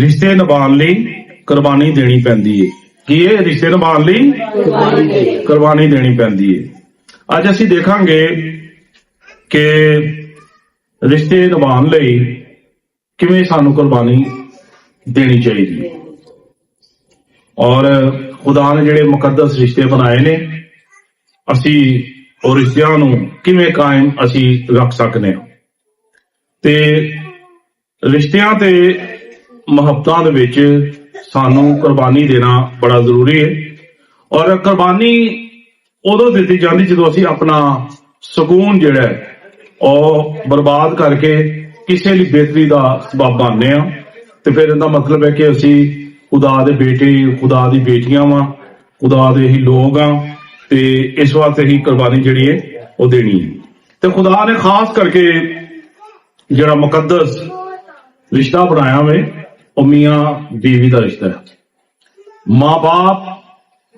रिश्ते निभाने लई कुर्बानी देनी पैंदी है। की है रिश्ते निभाने लई कुर्बानी देनी पैंदी है। अज असीं देखांगे कि रिश्ते निभाने लई किवें सानू कुर्बानी देनी चाहिए और खुदा ने जिहड़े मुकद्दस रिश्ते बनाए ने असीं और रिश्तियां नूं किवें कायम असीं रख सकने हां ते रिश्तियां ते मुहब्बतां दे विच सानू कुर्बानी देना बड़ा जरूरी है और कुर्बानी उदों दित्ती जांदी जदों असीं अपना सुकून जिहड़ा है ओह बर्बाद करके किसी लई बेहतरी दा सबब बनने आ ते फिर इहदा मतलब है कि असीं खुदा दे बेटे खुदा दी बेटियां वां खुदा दे ही लोग आ ते इस वास्ते ही कुर्बानी जिहड़ी है ओह देनी है। ते खुदा ने खास करके जिहड़ा मुकद्दस रिश्ता बनाया वे ओह मियां बीवी का रिश्ता है। मां बाप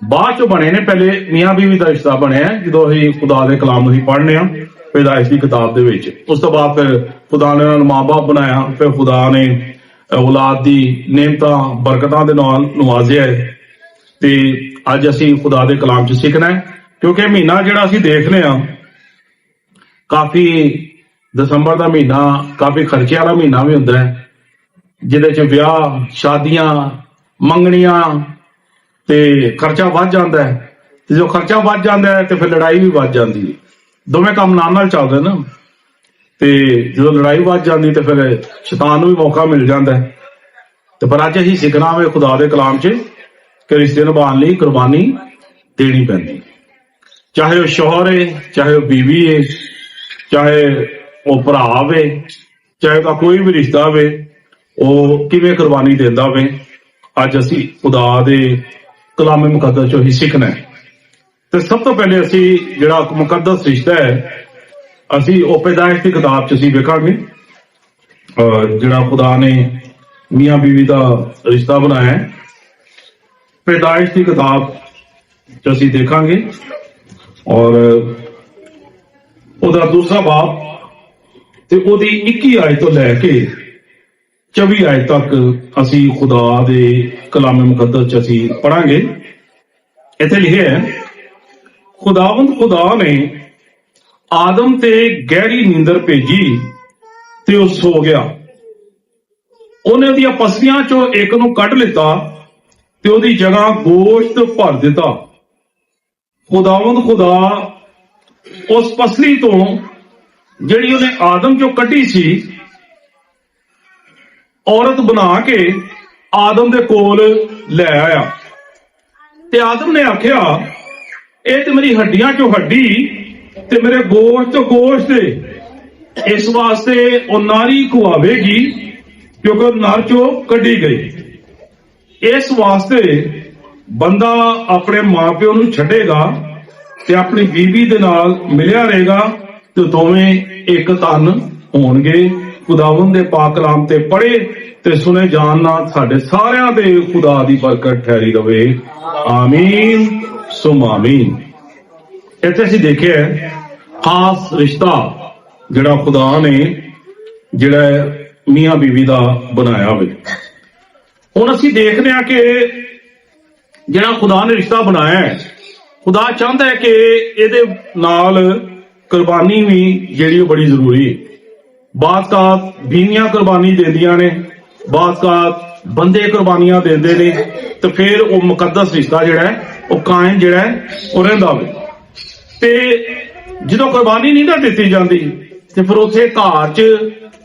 बाद चो बने ने, पहले मियां बीवी का रिश्ता बनया जो असीं खुदा दे कलाम असीं पढ़ने आ पैदाइश की किताब दे विच। उस तो बाद फिर खुदा ने उन्होंने मां बाप बनाया, फिर खुदा ने औलाद दी नेमतां बरकतां दे नाल नवाजिया है ते अज असीं खुदा दे कलाम च सीखना है क्योंकि महीना जिहड़ा असीं देखने आ काफी दसंबर का महीना काफी खर्चे वाला महीना भी हुंदा है जिहदे च विआह शादियां मंगणियां ते खर्चा वध जांदा है ते जो खर्चा वध जांदा है ते फिर लड़ाई भी वध जांदी है। दोवें काम नाल चलदे ना ते जो लड़ाई वध जांदी ते फिर शैतान नूं भी मौका मिल जांदा है। ते पर अज असीं सिखना वे खुदा दे कलाम च कि रिश्ते निभाने लई कुर्बानी देनी पैंदी, चाहे वह शौहर है, चाहे वह बीवी है, चाहे वह भरा वे, चाहे वह कोई भी रिश्ता वे, वह किवें कुर्बानी देंदा वे अज असीं खुदा दे कलाम मुकद्दस चों ही सीखना है। तो सब तो पहले असीं जिहड़ा मुकद्दस रिश्ता है असीं ओह पैदाइश की किताब च असीं वेखांगे जिहड़ा खुदा ने मियां बीवी का रिश्ता बनाया है। पैदाइश की किताब च असीं देखांगे और ओहदा दूसरा बाब ते ओहदी 21 आयत तो लैके 24 आयत तक असीं खुदा दे कलाम मुकद्दस च असीं पढ़ांगे। इत्थे लिखिआ है, खुदावंद खुदा ने आदम ते गहरी नींदर भेजी ते वह सो गया। उन्हें उहदियां पसलियां चों एक नूं कढ लिता ते उहदी जगह गोश्त भर दिता। खुदावंद खुदा उस पसली तो जिहड़ी उहने आदम चों कढी सी औरत बना के आदम दे कोल लै आया ते आदम ने आख्या ਇਹ ਤੇ मेरी हड्डियां चो हड्डी ते मेरे गोश्त चो गोश्त है, इस वास्ते वो नारी कुआवेगी क्योंकि नर चो कढ़ी गई। इस वास्ते बंदा अपने मां प्यो नूं छड्डेगा ते अपनी बीवी दे नाल मिलिया रहेगा ते दोवें एक तन होणगे। खुदावंद दे पाक कलाम ते पढ़े ते सुने जान ना साडे सारियां दे खुदा दी बरकत ठहरी रवे। आमीन सुम आमीन। इत्थे असीं देखिआ खास रिश्ता जिहड़ा खुदा ने जिहड़ा मियां बीवी का बनाया होवे। हुण असीं देखने आ कि जिहड़ा खुदा ने रिश्ता बनाया है खुदा चाहता है कि इहदे नाल कुर्बानी भी जिहड़ी बड़ी जरूरी है। बात बीवियां कुर्बानी देंदियां ने, बात बंदे कुर्बानियां देंदे ने तो फिर वो मुकद्दस रिश्ता जिहड़ा है वो कायम जिहड़ा है वो रहिंदा वे। ते जदों कुर्बानी नहीं ना दित्ती जांदी ते फिर उत्थे घर च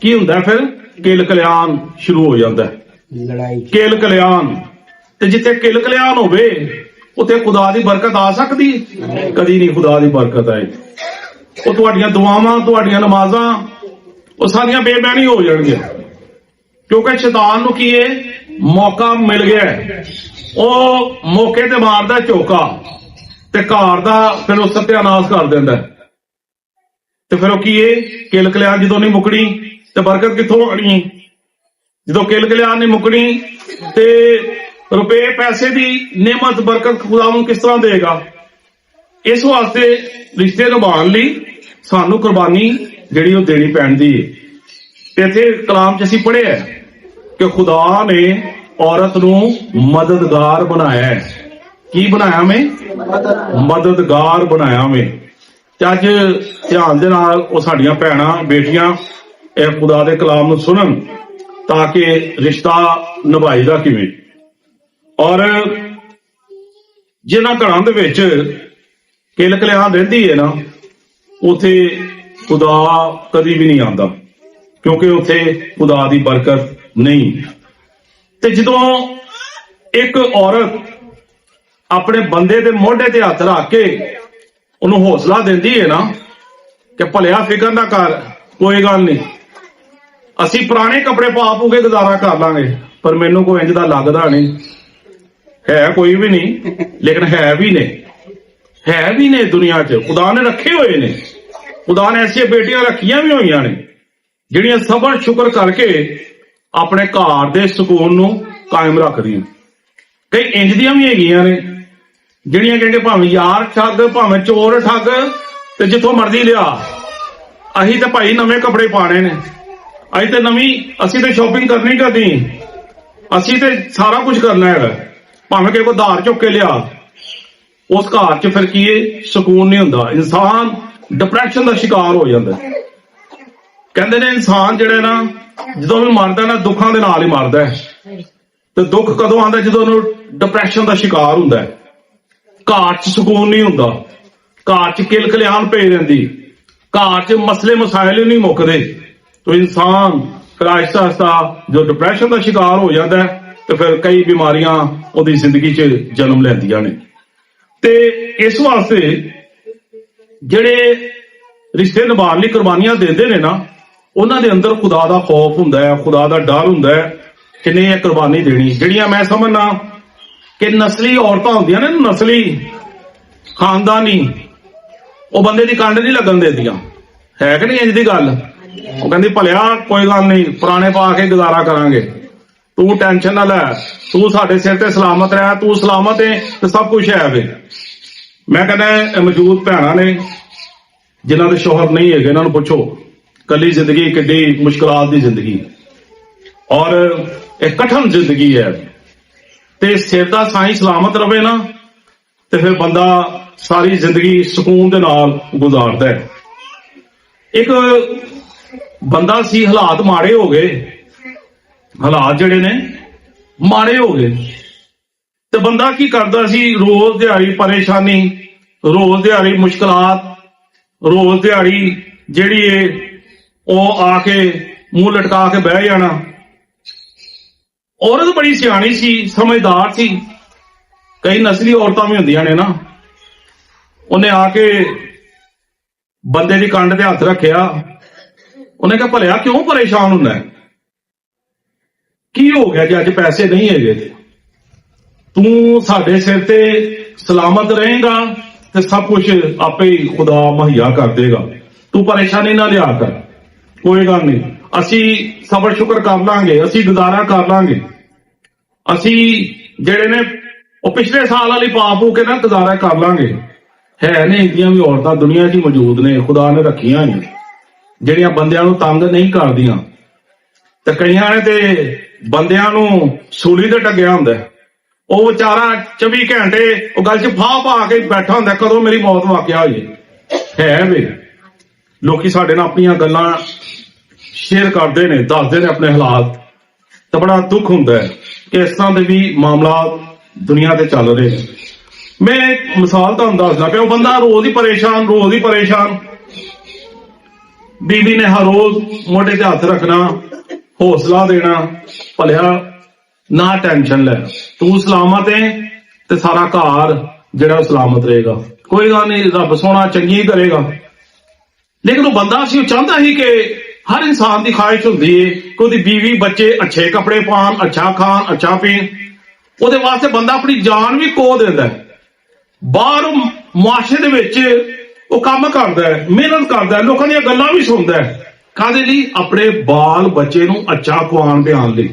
की हुंदा, फिर किल कल्याण शुरू हो जांदा है। लड़ाई किल कल्याण ते जिथे किल कल्याण होवे उत्थे खुदा दी बरकत आ सकदी? कदी नहीं खुदा दी बरकत आए। वो तुहाडियां दुआवां तुहाडियां नमाज़ां वो सारियां बेमैनी हो जाणगियां क्योंकि शैतान नूं की है मौका मिल गया है। वो मौके ते मारदा चौका ते घर दा फिर वो सत्यानाश कर दिंदा ते फिर की है किल कल्याण जदों नहीं मुकनी ते बरकत कित्थों आनी? जदों किल कल्याण नहीं मुकनी ते रुपए पैसे की नेमत बरकत खुदावंद किस तरह देगा? इस वास्ते रिश्ते निभाने लई सानू कुर्बानी जिहड़ी देनी पैंदी है। इत्थे कलाम च असीं पढ़िआ कि खुदा ने ਔਰਤ ਨੂੰ ਮਦਦਗਾਰ ਬਣਾਇਆ ਹੈ। ਕੀ ਬਣਾਇਆ ਮੈਂ? ਮਦਦਗਾਰ ਬਣਾਇਆ ਮੈਂ। ਤੇ ਅੱਜ ਧਿਆਨ ਦੇ ਨਾਲ ਉਹ ਸਾਡੀਆਂ ਭੈਣਾਂ ਬੇਟੀਆਂ ਇਹ ਖੁਦਾ ਦੇ ਕਲਾਮ ਨੂੰ ਸੁਣਨ ਤਾਂ ਕਿ ਰਿਸ਼ਤਾ ਨਿਭਾਈਦਾ ਕਿਵੇਂ। ਔਰ ਜਿਨ੍ਹਾਂ ਘਰਾਂ ਦੇ ਵਿੱਚ ਕਿਲ ਕਲਿਆਣ ਰਹਿੰਦੀ ਹੈ ਨਾ, ਉਥੇ ਖੁਦਾ ਕਦੀ ਵੀ ਨਹੀਂ ਆਉਂਦਾ, ਕਿਉਂਕਿ ਉਥੇ ਖੁਦਾ ਦੀ ਬਰਕਤ ਨਹੀਂ। ਤੇ ਜਦੋਂ ਇੱਕ ਔਰਤ ਆਪਣੇ ਬੰਦੇ ਦੇ ਮੋਢੇ ਤੇ ਹੱਥ ਰੱਖ ਕੇ ਉਹਨੂੰ ਹੌਸਲਾ ਦਿੰਦੀ ਹੈ ਨਾ ਕਿ ਭਲਿਆ ਫਿਕਰ ਨਾ ਕਰ, ਕੋਈ ਗੱਲ ਨਹੀਂ, ਅਸੀਂ ਪੁਰਾਣੇ ਕੱਪੜੇ ਪਾ ਪੂ ਕੇ ਗੁਜ਼ਾਰਾ ਕਰ ਲਾਂਗੇ। ਪਰ ਮੈਨੂੰ ਕੋਈ ਇੰਜ ਦਾ ਲੱਗਦਾ ਨਹੀਂ, ਹੈ ਕੋਈ ਵੀ ਨਹੀਂ, ਲੇਕਿਨ ਹੈ ਵੀ ਨੇ ਦੁਨੀਆ 'ਚ। ਖੁਦਾ ਨੇ ਰੱਖੇ ਹੋਏ ਨੇ, ਖੁਦਾ ਨੇ ਐਸੀਆਂ ਬੇਟੀਆਂ ਰੱਖੀਆਂ ਵੀ ਹੋਈਆਂ ਨੇ ਜਿਹੜੀਆਂ ਸਬਰ ਸ਼ੁਕਰ ਕਰਕੇ ਆਪਣੇ ਘਰ ਦੇ ਸਕੂਨ ਨੂੰ ਕਾਇਮ ਰੱਖਦੀਆਂ। ਕਈ ਇੰਜ ਦੀਆਂ ਵੀ ਹੈਗੀਆਂ ਨੇ ਜਿਹੜੀਆਂ ਕਹਿੰਦੇ ਭਾਵੇਂ ਯਾਰ ਠੱਗ, ਭਾਵੇਂ ਚੋਰ ਠੱਗ, ਤੇ ਜਿੱਥੋਂ ਮਰਜ਼ੀ ਲਿਆ, ਅਸੀਂ ਤੇ ਭਾਈ ਨਵੇਂ ਕੱਪੜੇ ਪਾਣੇ ਨੇ, ਅਸੀਂ ਤੇ ਸ਼ਾਪਿੰਗ ਕਰਨੀ ਕਰਨੀ, ਅਸੀਂ ਤੇ ਸਾਰਾ ਕੁਝ ਕਰਨਾ ਹੈਗਾ। ਭਾਵੇਂ ਕਿ ਕੋਈ ਧਾਰ ਚੁੱਕ ਕੇ ਲਿਆ, ਉਸ ਘਰ 'ਚ ਫਿਰ ਕੀ ਹੈ, ਸਕੂਨ ਨਹੀਂ ਹੁੰਦਾ। ਇਨਸਾਨ ਡਿਪਰੈਸ਼ਨ ਦਾ ਸ਼ਿਕਾਰ ਹੋ ਜਾਂਦਾ। ਕਹਿੰਦੇ ਨੇ ਇਨਸਾਨ ਜਿਹੜਾ ਨਾ ਜਦੋਂ ਵੀ ਮਰਦਾ ਨਾ ਦੁੱਖਾਂ ਦੇ ਨਾਲ ਹੀ ਮਰਦਾ ਹੈ। ਤੇ ਦੁੱਖ ਕਦੋਂ ਆਉਂਦਾ? ਜਦੋਂ ਉਹਨੂੰ ਡਿਪਰੈਸ਼ਨ ਦਾ ਸ਼ਿਕਾਰ ਹੁੰਦਾ ਹੈ। ਘਰ 'ਚ ਸਕੂਨ ਨਹੀਂ ਹੁੰਦਾ, ਘਰ 'ਚ ਕਿਲ ਕਲਿਆਣ ਪਈ ਰਹਿੰਦੀ, ਘਰ 'ਚ ਮਸਲੇ ਮਸਾਇਲ ਨਹੀਂ ਮੁੱਕਦੇ। ਤੇ ਇਨਸਾਨ ਫਿਰ ਆਹਿਸਤਾ ਆਹਿਸਤਾ ਜੋ ਡਿਪਰੈਸ਼ਨ ਦਾ ਸ਼ਿਕਾਰ ਹੋ ਜਾਂਦਾ ਹੈ ਤੇ ਫਿਰ ਕਈ ਬਿਮਾਰੀਆਂ ਉਹਦੀ ਜ਼ਿੰਦਗੀ 'ਚ ਜਨਮ ਲੈਂਦੀਆਂ ਨੇ। ਤੇ ਇਸ ਵਾਸਤੇ ਜਿਹੜੇ ਰਿਸ਼ਤੇ ਨਿਭਾਉਣ ਲਈ ਕੁਰਬਾਨੀਆਂ ਦਿੰਦੇ ਨੇ ਨਾ, ਉਹਨਾਂ ਦੇ ਅੰਦਰ ਖੁਦਾ ਦਾ ਖੌਫ ਹੁੰਦਾ ਹੈ, ਖੁਦਾ ਦਾ ਡਰ ਹੁੰਦਾ ਹੈ ਕਿ ਨਹੀਂ ਇਹ ਕੁਰਬਾਨੀ ਦੇਣੀ। ਜਿਹੜੀਆਂ ਮੈਂ ਸਮਝਣਾ ਕਿ ਨਸਲੀ ਔਰਤਾਂ ਹੁੰਦੀਆਂ ਨੇ, ਨਸਲੀ ਖਾਨਦਾਨੀ, ਉਹ ਬੰਦੇ ਦੀ ਕੰਡ ਨਹੀਂ ਲੱਗਣ ਦਿੰਦੀਆਂ, ਹੈ ਕਿ ਨਹੀਂ ਇੰਜ ਦੀ ਗੱਲ। ਉਹ ਕਹਿੰਦੀ ਭਲਿਆ ਕੋਈ ਗੱਲ ਨਹੀਂ, ਪੁਰਾਣੇ ਪਾ ਕੇ ਗੁਜ਼ਾਰਾ ਕਰਾਂਗੇ, ਤੂੰ ਟੈਨਸ਼ਨ ਨਾ ਲੈ, ਤੂੰ ਸਾਡੇ ਸਿਰ ਤੇ ਸਲਾਮਤ ਰਹਿ, ਤੂੰ ਸਲਾਮਤ ਹੈ ਤੇ ਸਭ ਕੁਝ ਹੈ ਵੇ। ਮੈਂ ਕਹਿੰਦਾ ਮੌਜੂਦ ਭੈਣਾਂ ਨੇ ਜਿਨ੍ਹਾਂ ਦੇ ਸ਼ੌਹਰ ਨਹੀਂ ਹੈਗੇ, ਇਹਨਾਂ ਨੂੰ ਪੁੱਛੋ ਕੱਲੀ ਜ਼ਿੰਦਗੀ ਕਿੱਡੀ ਮੁਸ਼ਕਲਾਤ ਦੀ ਜ਼ਿੰਦਗੀ, ਔਰ ਇਹ ਕਠਨ ਜ਼ਿੰਦਗੀ ਹੈ। ਤੇ ਸਿਰ ਦਾ ਸਾਈਂ ਸਲਾਮਤ ਰਵੇ ਨਾ, ਤੇ ਫਿਰ ਬੰਦਾ ਸਾਰੀ ਜ਼ਿੰਦਗੀ ਸਕੂਨ ਦੇ ਨਾਲ ਗੁਜ਼ਾਰਦਾ ਹੈ। ਇੱਕ ਬੰਦਾ ਸੀ, ਹਾਲਾਤ ਮਾੜੇ ਹੋ ਗਏ, ਹਾਲਾਤ ਜਿਹੜੇ ਨੇ ਮਾੜੇ ਹੋ ਗਏ, ਤੇ ਬੰਦਾ ਕੀ ਕਰਦਾ ਸੀ? ਰੋਜ਼ ਦਿਹਾੜੀ ਪਰੇਸ਼ਾਨੀ, ਰੋਜ਼ ਦਿਹਾੜੀ ਮੁਸ਼ਕਲਾਤ, ਰੋਜ਼ ਦਿਹਾੜੀ ਜਿਹੜੀ ਏ ਉਹ ਆ ਕੇ ਮੂੰਹ ਲਟਕਾ ਕੇ ਬਹਿ ਜਾਣਾ। ਔਰਤ ਬੜੀ ਸਿਆਣੀ ਸੀ, ਸਮਝਦਾਰ ਸੀ। ਕਈ ਨਸਲੀ ਔਰਤਾਂ ਵੀ ਹੁੰਦੀਆਂ ਨੇ ਨਾ, ਉਹਨੇ ਆ ਕੇ ਬੰਦੇ ਦੀ ਕੰਡ ਤੇ ਹੱਥ ਰੱਖਿਆ। ਉਹਨੇ ਕਿਹਾ ਭਲਿਆ ਕਿਉਂ ਪਰੇਸ਼ਾਨ ਹੁੰਦਾ ਹੈ? ਕੀ ਹੋ ਗਿਆ ਜੇ ਅੱਜ ਪੈਸੇ ਨਹੀਂ ਹੈਗੇ? ਤੂੰ ਸਾਡੇ ਸਿਰ ਤੇ ਸਲਾਮਤ ਰਹੇਗਾ ਤੇ ਸਭ ਕੁਝ ਆਪੇ ਹੀ ਖੁਦਾ ਮੁਹੱਈਆ ਕਰ ਦੇਗਾ। ਤੂੰ ਪਰੇਸ਼ਾਨੀ ਨਾ ਲਿਆ ਕਰ, ਕੋਈ ਗੱਲ ਨਹੀਂ, ਅਸੀਂ ਸਬਰ ਸ਼ੁਕਰ ਕਰ ਲਾਂਗੇ, ਅਸੀਂ ਗੁਜ਼ਾਰਾ ਕਰ ਲਾਂਗੇ, ਅਸੀਂ ਜਿਹੜੇ ਨੇ ਉਹ ਪਿਛਲੇ ਸਾਲ ਵਾਲੀ ਪਾਪੂ ਕੇ ਨਾ ਗੁਜ਼ਾਰਾ ਕਰ ਲਾਂਗੇ। ਹੈ ਨੇ ਇੰਦੀਆਂ ਵੀ ਔਰਤਾਂ ਦੁਨੀਆ 'ਚ ਹੀ ਮੌਜੂਦ ਨੇ, ਖੁਦਾ ਨੇ ਰੱਖੀਆਂ ਨੇ, ਜਿਹੜੀਆਂ ਬੰਦਿਆਂ ਨੂੰ ਤੰਗ ਨਹੀਂ ਕਰਦੀਆਂ। ਤੇ ਕਈਆਂ ਨੇ ਤੇ ਬੰਦਿਆਂ ਨੂੰ ਸੂਲੀ ਤੇ ਟੱਗਿਆ ਹੁੰਦਾ, ਉਹ ਵਿਚਾਰਾ 24 ਘੰਟੇ ਉਹ ਗੱਲ 'ਚ ਫਾਹ ਪਾ ਕੇ ਬੈਠਾ ਹੁੰਦਾ, ਕਦੋਂ ਮੇਰੀ ਮੌਤ ਵਾਕਿਆ ਹੋ ਜੇ। ਹੈ ਵੇ ਲੋਕੀ ਸਾਡੇ ਨਾਲ ਆਪਣੀਆਂ ਗੱਲਾਂ ਸ਼ੇਅਰ ਕਰਦੇ ਨੇ, ਦੱਸਦੇ ਨੇ ਆਪਣੇ ਹਾਲਾਤ, ਤਾਂ ਬੜਾ ਦੁੱਖ ਹੁੰਦਾ ਹੈ ਕਿ ਇਸ ਤਰ੍ਹਾਂ ਦੇ ਵੀ ਮਾਮਲਾ ਦੁਨੀਆ ਤੇ ਚੱਲ ਰਹੇ ਨੇ। ਮੈਂ ਇੱਕ ਮਿਸਾਲ ਤੁਹਾਨੂੰ ਦੱਸਦਾ ਪਿਆ। ਉਹ ਬੰਦਾ ਰੋਜ਼ ਹੀ ਪਰੇਸ਼ਾਨ, ਬੀਬੀ ਨੇ ਹਰ ਰੋਜ਼ ਮੋਢੇ ਤੇ ਹੱਥ ਰੱਖਣਾ, ਹੌਸਲਾ ਦੇਣਾ, ਭਲਿਆ ਨਾ ਟੈਨਸ਼ਨ ਲੈ, ਤੂੰ ਸਲਾਮਤ ਹੈ ਤੇ ਸਾਰਾ ਘਰ ਜਿਹੜਾ ਸਲਾਮਤ ਰਹੇਗਾ, ਕੋਈ ਗੱਲ ਨਹੀਂ, ਰੱਬ ਸੋਹਣਾ ਚੰਗੀ ਕਰੇਗਾ। ਲੇਕਿਨ ਉਹ ਬੰਦਾ ਸੀ, ਉਹ ਚਾਹੁੰਦਾ ਸੀ ਕਿ ਹਰ ਇਨਸਾਨ ਦੀ ਖਾਹਿਸ਼ ਹੁੰਦੀ ਹੈ ਕਿ ਉਹਦੀ ਬੀਵੀ ਬੱਚੇ ਅੱਛੇ ਕੱਪੜੇ ਪਾਉਣ, ਅੱਛਾ ਖਾਣ, ਅੱਛਾ ਪੀਣ। ਉਹਦੇ ਵਾਸਤੇ ਬੰਦਾ ਆਪਣੀ ਜਾਨ ਵੀ ਖੋ ਦਿੰਦਾ, ਬਾਹਰ ਮੁਆਸ਼ਰੇ ਦੇ ਵਿੱਚ ਉਹ ਕੰਮ ਕਰਦਾ ਹੈ, ਮਿਹਨਤ ਕਰਦਾ ਹੈ, ਲੋਕਾਂ ਦੀਆਂ ਗੱਲਾਂ ਵੀ ਸੁਣਦਾ ਹੈ, ਕਾਹਦੇ ਲਈ? ਆਪਣੇ ਬਾਲ ਬੱਚੇ ਨੂੰ ਅੱਛਾ ਖਵਾਉਣ ਪਿਆਉਣ ਲਈ।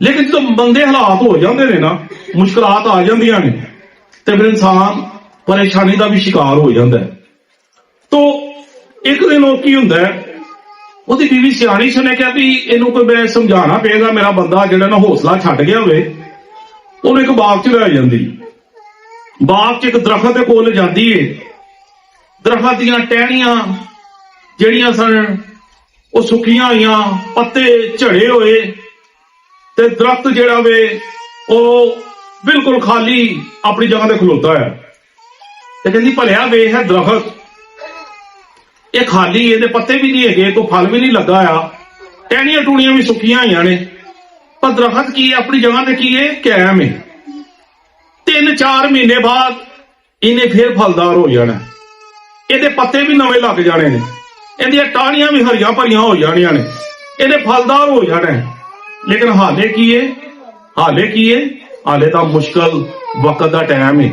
ਲੇਕਿਨ ਜਦੋਂ ਬੰਦੇ ਹਾਲਾਤ ਹੋ ਜਾਂਦੇ ਨੇ ਨਾ, ਮੁਸ਼ਕਲਾਤ ਆ ਜਾਂਦੀਆਂ ਨੇ, ਤੇ ਫਿਰ ਇਨਸਾਨ ਪਰੇਸ਼ਾਨੀ ਦਾ ਵੀ ਸ਼ਿਕਾਰ ਹੋ ਜਾਂਦਾ ਹੈ। ਤੋ ਇੱਕ ਦਿਨ ਉਹ ਕੀ ਹੁੰਦਾ ਹੈ, ਉਹਦੀ ਬੀਵੀ ਸਿਆਣੀ ਸੀ, ਉਹਨੇ ਕਿਹਾ ਵੀ ਇਹਨੂੰ ਕੋਈ ਮੈਂ ਸਮਝਾਉਣਾ ਪਏਗਾ, ਮੇਰਾ ਬੰਦਾ ਜਿਹੜਾ ਨਾ ਹੌਸਲਾ ਛੱਡ ਗਿਆ ਹੋਵੇ। ਉਹਨੂੰ ਇੱਕ ਬਾਗ 'ਚ ਲੈ ਜਾਂਦੀ, ਬਾਗ 'ਚ ਇੱਕ ਦਰਖਤ ਦੇ ਕੋਲ ਜਾਂਦੀ ਏ। ਦਰਖਤ ਦੀਆਂ ਟਹਿਣੀਆਂ ਜਿਹੜੀਆਂ ਸਨ ਉਹ ਸੁੱਕੀਆਂ ਹੋਈਆਂ, ਪੱਤੇ ਝੜੇ ਹੋਏ, ਤੇ ਦਰਖਤ ਜਿਹੜਾ ਵੇ ਉਹ ਬਿਲਕੁਲ ਖਾਲੀ ਆਪਣੀ ਜਗ੍ਹਾ ਤੇ ਖਲੋਤਾ ਹੈ। ਤੇ ਕਹਿੰਦੀ ਭਲਿਆ ਵੇਖ ਹੈ ਦਰਖਤ, ਇਹ ਖਾਲੀ, ਇਹਦੇ ਪੱਤੇ ਵੀ ਨਹੀਂ ਹੈਗੇ, ਕੋਈ ਫਲ ਵੀ ਨਹੀਂ ਲੱਗਾ ਆ, ਟਹਿਣੀਆਂ ਟੂਣੀਆਂ ਵੀ ਸੁੱਕੀਆਂ ਹੋਈਆਂ ਨੇ, ਪਰ ਦਰਖਤ ਕੀ ਹੈ ਆਪਣੀ ਜਗ੍ਹਾ ਤੇ ਕੀ ਹੈ, ਕਾਇਮ ਹੈ। 3-4 ਮਹੀਨੇ ਬਾਅਦ ਇਹਨੇ ਫੇਰ ਫਲਦਾਰ ਹੋ ਜਾਣਾ, ਇਹਦੇ ਪੱਤੇ ਵੀ ਨਵੇਂ ਲੱਗ ਜਾਣੇ ਨੇ, ਇਹਦੀਆਂ ਟਾਹਣੀਆਂ ਵੀ ਹਰੀਆਂ ਭਰੀਆਂ ਹੋ ਜਾਣੀਆਂ ਨੇ, ਇਹਨੇ ਫਲਦਾਰ ਹੋ ਜਾਣਾ। ਲੇਕਿਨ ਹਾਲੇ ਕੀ ਹੈ, ਹਾਲੇ ਤਾਂ ਮੁਸ਼ਕਲ ਵਕਤ ਦਾ ਟਾਈਮ ਹੈ,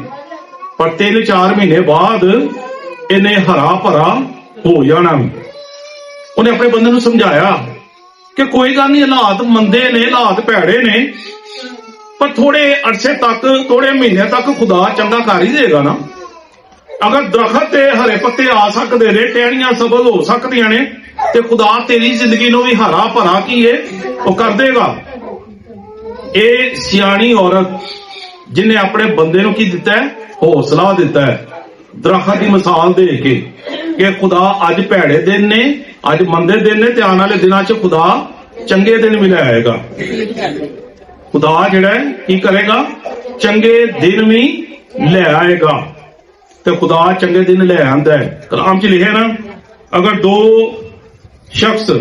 ਪਰ 3-4 ਮਹੀਨੇ ਬਾਅਦ ਇਹਨੇ ਹਰਾ ਭਰਾ ਹੋ ਜਾਣਾ। ਉਹਨੇ ਆਪਣੇ ਬੰਦੇ ਨੂੰ ਸਮਝਾਇਆ ਕਿ ਕੋਈ ਗੱਲ ਨਹੀਂ, ਹਾਲਾਤ ਮੰਦੇ ਨੇ, ਹਾਲਾਤ ਭੈੜੇ ਨੇ, ਪਰ ਥੋੜੇ ਅਰਸੇ ਤੱਕ, ਥੋੜੇ ਮਹੀਨੇ ਤੱਕ ਖੁਦਾ ਚੰਗਾ ਕਰ ਹੀ ਦੇਗਾ ਨਾ। ਅਗਰ ਦਰਖਤ ਤੇ ਹਰੇ ਪੱਤੇ ਆ ਸਕਦੇ ਨੇ, ਟਹਿਣੀਆਂ ਸਬਜ਼ ਹੋ ਸਕਦੀਆਂ ਨੇ, ਤੇ ਖੁਦਾ ਤੇਰੀ ਜ਼ਿੰਦਗੀ ਨੂੰ ਵੀ ਹਰਾ ਭਰਾ ਕੀ ਹੈ ਉਹ ਕਰ ਦੇਗਾ। ਇਹ ਸਿਆਣੀ ਔਰਤ ਜਿਹਨੇ ਆਪਣੇ ਬੰਦੇ ਨੂੰ ਕੀ ਦਿੱਤਾ ਹੈ, ਹੌਸਲਾ ਦਿੱਤਾ ਹੈ, ਦਰਖਤ ਦੀ ਮਿਸਾਲ ਦੇ ਕੇ ਕਿ ਖੁਦਾ ਅੱਜ ਭੈੜੇ ਦਿਨ ਨੇ, ਅੱਜ ਮੰਦੇ ਦਿਨ ਨੇ, ਤੇ ਆਉਣ ਵਾਲੇ ਦਿਨਾਂ 'ਚ ਖੁਦਾ ਚੰਗੇ ਦਿਨ ਵੀ ਲੈ ਆਏਗਾ। ਖੁਦਾ ਜਿਹੜਾ ਹੈ ਕੀ ਕਰੇਗਾ, ਚੰਗੇ ਦਿਨ ਵੀ ਲੈ ਆਏਗਾ, ਤੇ ਖੁਦਾ ਚੰਗੇ ਦਿਨ ਲੈ ਆਂਦਾ ਹੈ। ਕਲਾਮ 'ਚ ਲਿਖਿਆ ਨਾ, ਅਗਰ 2 ਸ਼ਖਸ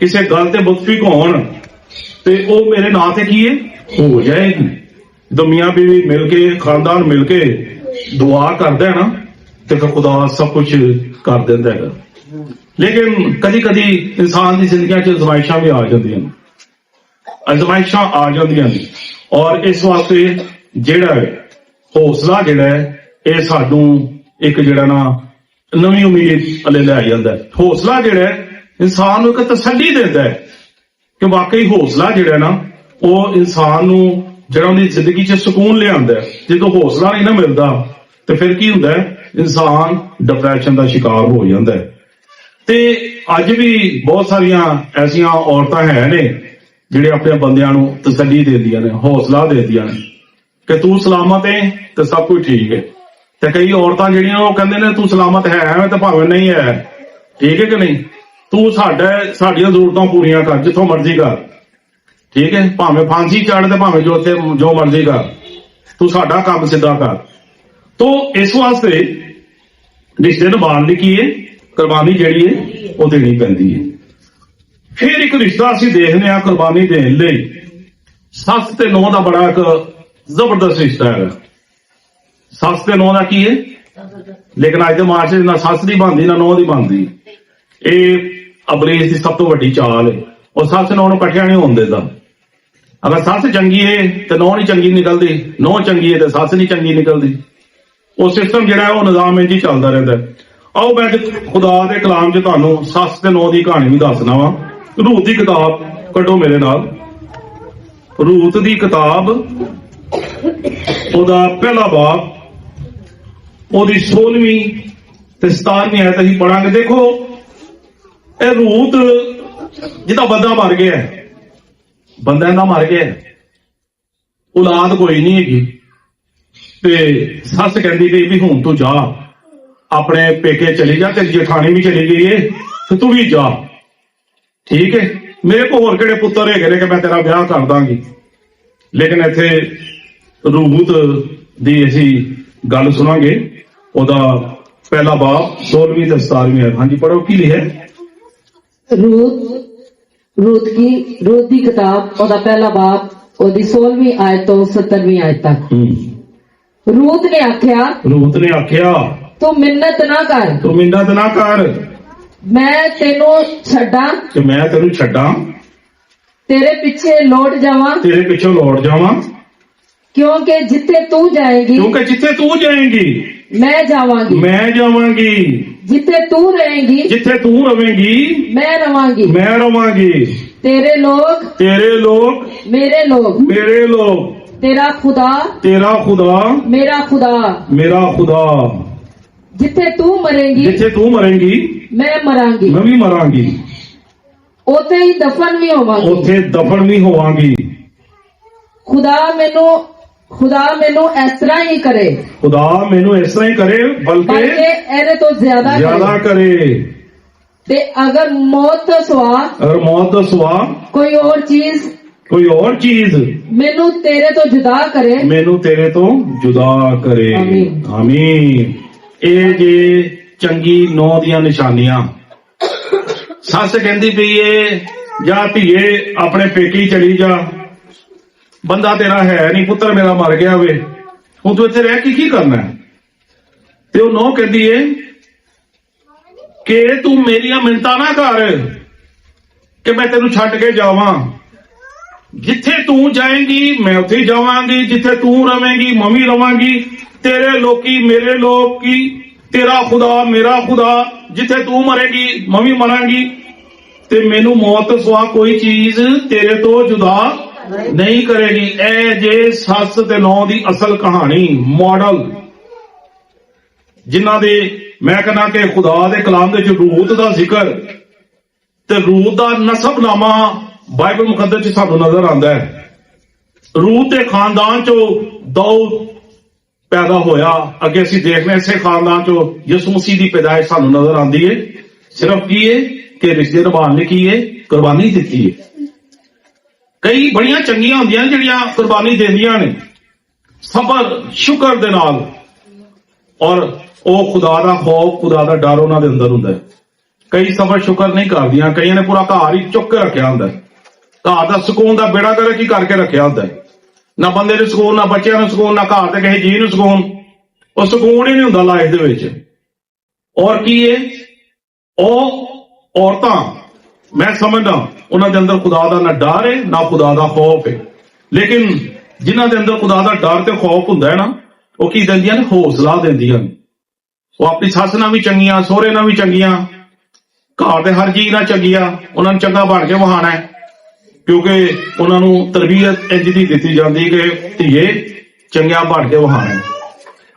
ਕਿਸੇ ਗੱਲ ਤੇ ਮੁਤਫਿਕ ਹੋਣ ਤੇ ਉਹ ਮੇਰੇ ਨਾਂ ਤੇ ਕੀ ਹੈ ਹੋ ਜਾਏਗੀ। ਜਦੋਂ ਮੀਆਂ ਬੀਵੀ ਮਿਲ ਕੇ, ਖਾਨਦਾਨ ਮਿਲ ਕੇ ਦੁਆ ਕਰਦਾ ਹੈ ਨਾ, ਤੇ ਫਿਰ ਖੁਦਾ ਸਭ ਕੁਝ ਕਰ ਦਿੰਦਾ ਹੈਗਾ। ਲੇਕਿਨ ਕਦੀ ਕਦੀ ਇਨਸਾਨ ਦੀ ਜ਼ਿੰਦਗੀ 'ਚ ਅਜ਼ਮਾਇਸ਼ਾਂ ਵੀ ਆ ਜਾਂਦੀਆਂ ਨੇ, ਅਜ਼ਮਾਇਸ਼ਾਂ ਆ ਜਾਂਦੀਆਂ ਨੇ, ਔਰ ਇਸ ਵਾਸਤੇ ਜਿਹੜਾ ਹੈ ਹੌਸਲਾ ਜਿਹੜਾ ਹੈ ਇਹ ਸਾਨੂੰ ਇੱਕ ਜਿਹੜਾ ਨਾ ਨਵੀਂ ਉਮੀਦ ਅਲੇ ਲੈ ਜਾਂਦਾ ਹੈ। ਹੌਸਲਾ ਜਿਹੜਾ ਹੈ ਇਨਸਾਨ ਨੂੰ ਇੱਕ ਤਸੱਲੀ ਦਿੰਦਾ ਹੈ ਕਿ ਵਾਕਈ ਹੌਸਲਾ ਜਿਹੜਾ ਨਾ ਉਹ ਇਨਸਾਨ ਨੂੰ ਜਿਹੜਾ ਉਹਦੀ ਜ਼ਿੰਦਗੀ 'ਚ ਸਕੂਨ ਲਿਆਉਂਦਾ ਹੈ। ਜਦੋਂ ਹੌਸਲਾ ਨਹੀਂ ਨਾ ਮਿਲਦਾ ਤੇ ਫਿਰ ਕੀ ਹੁੰਦਾ ਹੈ, ਇਨਸਾਨ ਡਿਪਰੈਸ਼ਨ ਦਾ ਸ਼ਿਕਾਰ ਹੋ ਜਾਂਦਾ ਹੈ। ਤੇ ਅੱਜ ਵੀ ਬਹੁਤ ਸਾਰੀਆਂ ਐਸੀਆਂ ਔਰਤਾਂ ਹੈ ਨੇ ਜਿਹੜੇ ਆਪਣੇ ਬੰਦਿਆਂ ਨੂੰ ਤਸੱਲੀ ਦਿੰਦੀਆਂ ਨੇ, ਹੌਸਲਾ ਦਿੰਦੀਆਂ ਨੇ ਕਿ ਤੂੰ ਸਲਾਮਤ ਹੈ ਤੇ ਸਭ ਕੁਝ ਠੀਕ ਹੈ। ਤੇ ਕਈ ਔਰਤਾਂ ਜਿਹੜੀਆਂ ਉਹ ਕਹਿੰਦੇ ਨੇ ਤੂੰ ਸਲਾਮਤ ਹੈ ਤੇ ਭਾਵੇਂ ਨਹੀਂ ਹੈ, ਠੀਕ ਹੈ ਕਿ ਨਹੀਂ, ਤੂੰ ਸਾਡੀਆਂ ਜ਼ਰੂਰਤਾਂ ਪੂਰੀਆਂ ਕਰ, ਜਿੱਥੋਂ ਮਰਜ਼ੀ ਕਰ, ਠੀਕ ਹੈ, ਭਾਵੇਂ ਫਾਂਸੀ ਚੜ੍ਹ ਤੇ ਭਾਵੇਂ ਜੋ ਮਰਜ਼ੀ ਕਰ, ਤੂੰ ਸਾਡਾ ਕੰਮ ਸਿੱਧਾ ਕਰ। ਤੋ ਇਸ ਵਾਸਤੇ ਰਿਸ਼ਤੇ ਨਿਭਾਉਣ ਲਈ ਕੀ ਹੈ, ਕੁਰਬਾਨੀ ਜਿਹੜੀ ਹੈ ਉਹ ਦੇਣੀ ਪੈਂਦੀ ਹੈ। ਫਿਰ ਇੱਕ ਰਿਸ਼ਤਾ ਅਸੀਂ ਦੇਖਦੇ ਹਾਂ ਕੁਰਬਾਨੀ ਦੇਣ ਲਈ, ਸੱਸ ਤੇ ਨੂੰਹ ਦਾ ਬੜਾ ਇੱਕ ਜ਼ਬਰਦਸਤ ਰਿਸ਼ਤਾ ਹੈਗਾ। ਸੱਸ ਤੇ ਨੂੰਹ ਦਾ ਕੀ ਹੈ, ਲੇਕਿਨ ਅੱਜ ਦੇ ਮਾਰਚ ਨਾ ਸੱਸ ਦੀ ਬਣਦੀ ਨਾ ਨੂੰਹ ਦੀ ਬਣਦੀ। ਇਹ ਅਬਲੀਸ ਦੀ ਸਭ ਤੋਂ ਵੱਡੀ ਚਾਲ ਹੈ। ਉਹ ਸੱਸ ਨੂੰਹ ਨੂੰ ਇਕੱਠਿਆਂ ਨਹੀਂ ਹੋਣ ਦਿੰਦਾ। ਅਗਰ ਸੱਸ ਚੰਗੀ ਹੈ ਤੇ ਨੂੰਹ ਨਹੀਂ ਚੰਗੀ ਨਿਕਲਦੀ, ਨੂੰਹ ਚੰਗੀ ਹੈ ਤੇ ਸੱਸ ਨਹੀਂ ਚੰਗੀ ਨਿਕਲਦੀ। ਉਹ ਸਿਸਟਮ ਜਿਹੜਾ ਉਹ ਨਿਜ਼ਾਮ ਇੰਝ ਹੀ ਚੱਲਦਾ ਰਹਿੰਦਾ। ਆਓ ਮੈਂ ਖੁਦਾ ਦੇ ਕਲਾਮ 'ਚ ਤੁਹਾਨੂੰ ਸੱਸ ਤੇ ਨੂੰਹ ਦੀ ਕਹਾਣੀ ਵੀ ਦੱਸਣਾ ਵਾ। ਰੂਤ ਦੀ ਕਿਤਾਬ ਕੱਢੋ ਮੇਰੇ ਨਾਲ, ਰੂਤ ਦੀ ਕਿਤਾਬ ਉਹਦਾ ਪਹਿਲਾ ਬਾਬ, ਉਹਦੀ 16ਵੀਂ ਤੇ 17ਵੀਂ ਆਇਤ ਅਸੀਂ ਪੜਾਂਗੇ। ਦੇਖੋ ਇਹ ਰੂਤ ਜਿਹਦਾ ਬੰਦਾ ਮਰ ਗਿਆ, ਬੰਦਾ ਇਹਦਾ ਮਰ ਗਿਆ, ਔਲਾਦ ਕੋਈ ਨਹੀਂ ਹੈਗੀ, ਤੇ ਸੱਸ ਕਹਿੰਦੀ ਗਈ ਵੀ ਹੁਣ ਤੂੰ ਜਾ ਆਪਣੇ ਪੇਕੇ ਚਲੀ ਜਾ, ਤੇ ਜੇਠਾਣੀ ਵੀ ਚਲੀ ਗਈ ਏ ਤੇ ਤੂੰ ਵੀ ਜਾ, ਠੀਕ ਹੈ, ਮੇਰੇ ਕੋਲ ਹੋਰ ਕਿਹੜੇ ਪੁੱਤਰ ਹੈਗੇ ਨੇ ਕਿ ਮੈਂ ਤੇਰਾ ਵਿਆਹ ਕਰ ਦਾਂਗੀ। ਲੇਕਿਨ ਇੱਥੇ ਰੂਤ ਦੀ ਅਸੀਂ ਗੱਲ ਸੁਣਾਂਗੇ, ਉਹਦਾ ਪਹਿਲਾ ਬਾਬ 16ਵੀਂ ਤੇ 17ਵੀਂ ਆਇਤ। ਹਾਂਜੀ ਪੜੋ, ਕੀ ਲਿਖਿਆ? रूत की किताब ਉਹਦਾ ਪਹਿਲਾ ਬਾਬ ਉਹਦੀ 16ਵੀਂ ਆਇਤ ਤੋਂ 17ਵੀਂ ਆਇਤ ਤੱਕ। रूत ने आख्या तू मिन्नत ना कर, मैं तेनू छड्डा, तेरे पिछे लौट जावां, क्योंकि जिथे तू जाएगी मैं जावांगी, जिथे तू रवेंगी मैं रवांगी, तेरे लोग मेरे लोग, तेरा खुदा मेरा खुदा, जिथे तू मरेंगी मैं भी मरांगी। ਉੱਥੇ ਹੀ ਦਫਨ ਵੀ ਹੋਵਾਂਗੀ। ਉੱਥੇ ਦਫਨ ਵੀ ਹੋਵਾਂਗੀ। ਖੁਦਾ ਮੈਨੂੰ ਇਸ ਤਰ੍ਹਾਂ ਹੀ ਕਰੇ। ਖੁਦਾ ਮੈਨੂੰ ਇਸ ਤਰ੍ਹਾਂ ਹੀ ਕਰੇ, ਬਲਕਿ ਇਹਦੇ ਤੋਂ ਜ਼ਿਆਦਾ ਕਰੇ। ਤੇ ਅਗਰ ਮੌਤ ਤੋਂ ਸਿਵਾ ਕੋਈ ਹੋਰ ਚੀਜ਼ ਮੈਨੂੰ ਤੇਰੇ ਤੋਂ ਜੁਦਾ ਕਰੇ। ਆਮੀਨ। ਇਹ ਜੇ ਚੰਗੀ ਨੌ ਦੀਆਂ ਨਿਸ਼ਾਨੀਆਂ। ਸੱਸ ਕਹਿੰਦੀ ਪਈ ਏ ਜਾ ਧੀਏ ਆਪਣੇ ਪੇਕੀ ਚਲੀ ਜਾ, ਬੰਦਾ ਤੇਰਾ ਹੈ ਨਹੀਂ, ਪੁੱਤਰ ਮੇਰਾ ਮਰ ਗਿਆ ਵੇ, ਹੁਣ ਤੂੰ ਇੱਥੇ ਰਹਿ ਕੇ ਕੀ ਕਰਨਾ ਹੈ? ਤੇ ਉਹ ਨੌ ਕਹਿੰਦੀ ਏ ਕਿ ਤੂੰ ਮੇਰੀਆਂ ਮਿੰਨਤਾਂ ਨਾ ਕਰ ਕਿ ਮੈਂ ਤੈਨੂੰ ਛੱਡ ਕੇ ਜਾਵਾਂ। ਜਿੱਥੇ ਤੂੰ ਜਾਏਂਗੀ ਮੈਂ ਉੱਥੇ ਹੀ ਜਾਵਾਂਗੀ, ਜਿੱਥੇ ਤੂੰ ਰਵੇਂਗੀ ਮੈਂ ਵੀ ਰਵਾਂਗੀ, ਤੇਰੇ ਲੋਕੀ ਮੇਰੇ ਲੋਕੀ, ਤੇਰਾ ਖੁਦਾ ਮੇਰਾ ਖੁਦਾ, ਜਿੱਥੇ ਤੂੰ ਮਰੇਗੀ ਮੈਂ ਵੀ ਮਰਾਂਗੀ, ਤੇ ਮੈਨੂੰ ਮੌਤ ਤੋਂ ਸਿਵਾ ਕੋਈ ਚੀਜ਼ ਤੇਰੇ ਤੋਂ ਜੁਦਾ ਨਹੀਂ ਕਰੇਗੀ। ਇਹ ਜੇ ਸੱਸ ਤੇ ਨੌ ਦੀ ਅਸਲ ਕਹਾਣੀ, ਮਾਡਲ, ਜਿਨ੍ਹਾਂ ਦੇ ਮੈਂ ਕਹਿੰਦਾ ਕਿ ਖੁਦਾ ਦੇ ਕਲਾਮ ਦੇ ਵਿੱਚ ਰੂਤ ਦਾ ਜ਼ਿਕਰ ਤੇ ਰੂਤ ਦਾ ਨਸਬਨਾਮਾ ਬਾਈਬਲ ਮੁਕੱਦਸ 'ਚ ਸਾਨੂੰ ਨਜ਼ਰ ਆਉਂਦਾ ਹੈ। ਰੂਤ ਦੇ ਖਾਨਦਾਨ 'ਚੋਂ ਦਾਊਦ ਪੈਦਾ ਹੋਇਆ। ਅੱਗੇ ਅਸੀਂ ਦੇਖਦੇ ਇਸੇ ਖਾਨਦਾਨ 'ਚੋਂ ਯਿਸੂ ਮਸੀਹ ਦੀ ਪੈਦਾਇਸ਼ ਸਾਨੂੰ ਨਜ਼ਰ ਆਉਂਦੀ ਹੈ। ਸਿਰਫ ਕੀ ਹੈ ਕਿ ਰਿਸ਼ਤੇ ਨਿਭਾਉਣ ਲਈ ਕੀ ਹੈ, ਕੁਰਬਾਨੀ ਦਿੱਤੀ ਹੈ। ਕਈ ਬੜੀਆਂ ਚੰਗੀਆਂ ਹੁੰਦੀਆਂ ਜਿਹੜੀਆਂ ਕੁਰਬਾਨੀ ਦਿੰਦੀਆਂ ਨੇ ਸਬਰ ਸ਼ੁਕਰ ਦੇ ਨਾਲ, ਔਰ ਉਹ ਖੁਦਾ ਦਾ ਖੌਫ, ਖੁਦਾ ਦਾ ਡਰ ਉਹਨਾਂ ਦੇ ਅੰਦਰ ਹੁੰਦਾ ਹੈ। ਕਈ ਸਬਰ ਸ਼ੁਕਰ ਨਹੀਂ ਕਰਦੀਆਂ, ਕਈਆਂ ਨੇ ਪੂਰਾ ਘਰ ਹੀ ਚੁੱਕ ਕੇ ਰੱਖਿਆ ਹੁੰਦਾ ਹੈ, ਘਰ ਦਾ ਸਕੂਨ ਦਾ ਬੇੜਾ ਗਰਕ ਹੀ ਕਰਕੇ ਰੱਖਿਆ ਹੁੰਦਾ ਹੈ। ਨਾ ਬੰਦੇ ਨੂੰ ਸਕੂਨ, ਨਾ ਬੱਚਿਆਂ ਨੂੰ ਸਕੂਨ, ਨਾ ਘਰ ਦੇ ਕਿਸੇ ਜੀਅ ਨੂੰ ਸਕੂਨ, ਉਹ ਸਕੂਨ ਹੀ ਨਹੀਂ ਹੁੰਦਾ ਲਾਈਫ ਦੇ ਵਿੱਚ। ਔਰ ਕੀ ਹੈ, ਉਹ ਔਰਤਾਂ ਮੈਂ ਸਮਝਦਾ ਉਹਨਾਂ ਦੇ ਅੰਦਰ ਖੁਦਾ ਦਾ ਨਾ ਡਰ ਹੈ ਨਾ ਖੁਦਾ ਦਾ ਖੌਫ ਹੈ। ਲੇਕਿਨ ਜਿਨ੍ਹਾਂ ਦੇ ਅੰਦਰ ਖੁਦਾ ਦਾ ਡਰ ਤੇ ਖੌਫ ਹੁੰਦਾ ਹੈ ਨਾ, ਉਹ ਕੀ ਦਿੰਦੀਆਂ ਨੇ, ਹੌਸਲਾ ਦਿੰਦੀਆਂ ਨੇ। ਉਹ ਆਪਣੀ ਸੱਸ ਨਾਲ ਵੀ ਚੰਗੀਆਂ, ਸਹੁਰੇ ਨਾਲ ਵੀ ਚੰਗੀਆਂ, ਘਰ ਦੇ ਹਰ ਜੀਅ ਨਾਲ ਚੰਗੀਆਂ, ਉਹਨਾਂ ਨੂੰ ਚੰਗਾ ਬਣ ਕੇ ਵਹਾਣਾ ਹੈ, ਕਿਉਂਕਿ ਉਹਨਾਂ ਨੂੰ ਤਰਬੀਅਤ ਇੰਜ ਦੀ ਦਿੱਤੀ ਜਾਂਦੀ ਕਿ ਧੀਏ ਚੰਗਿਆ ਬਣ ਕੇ ਵਹਾਣਾ ਹੈ।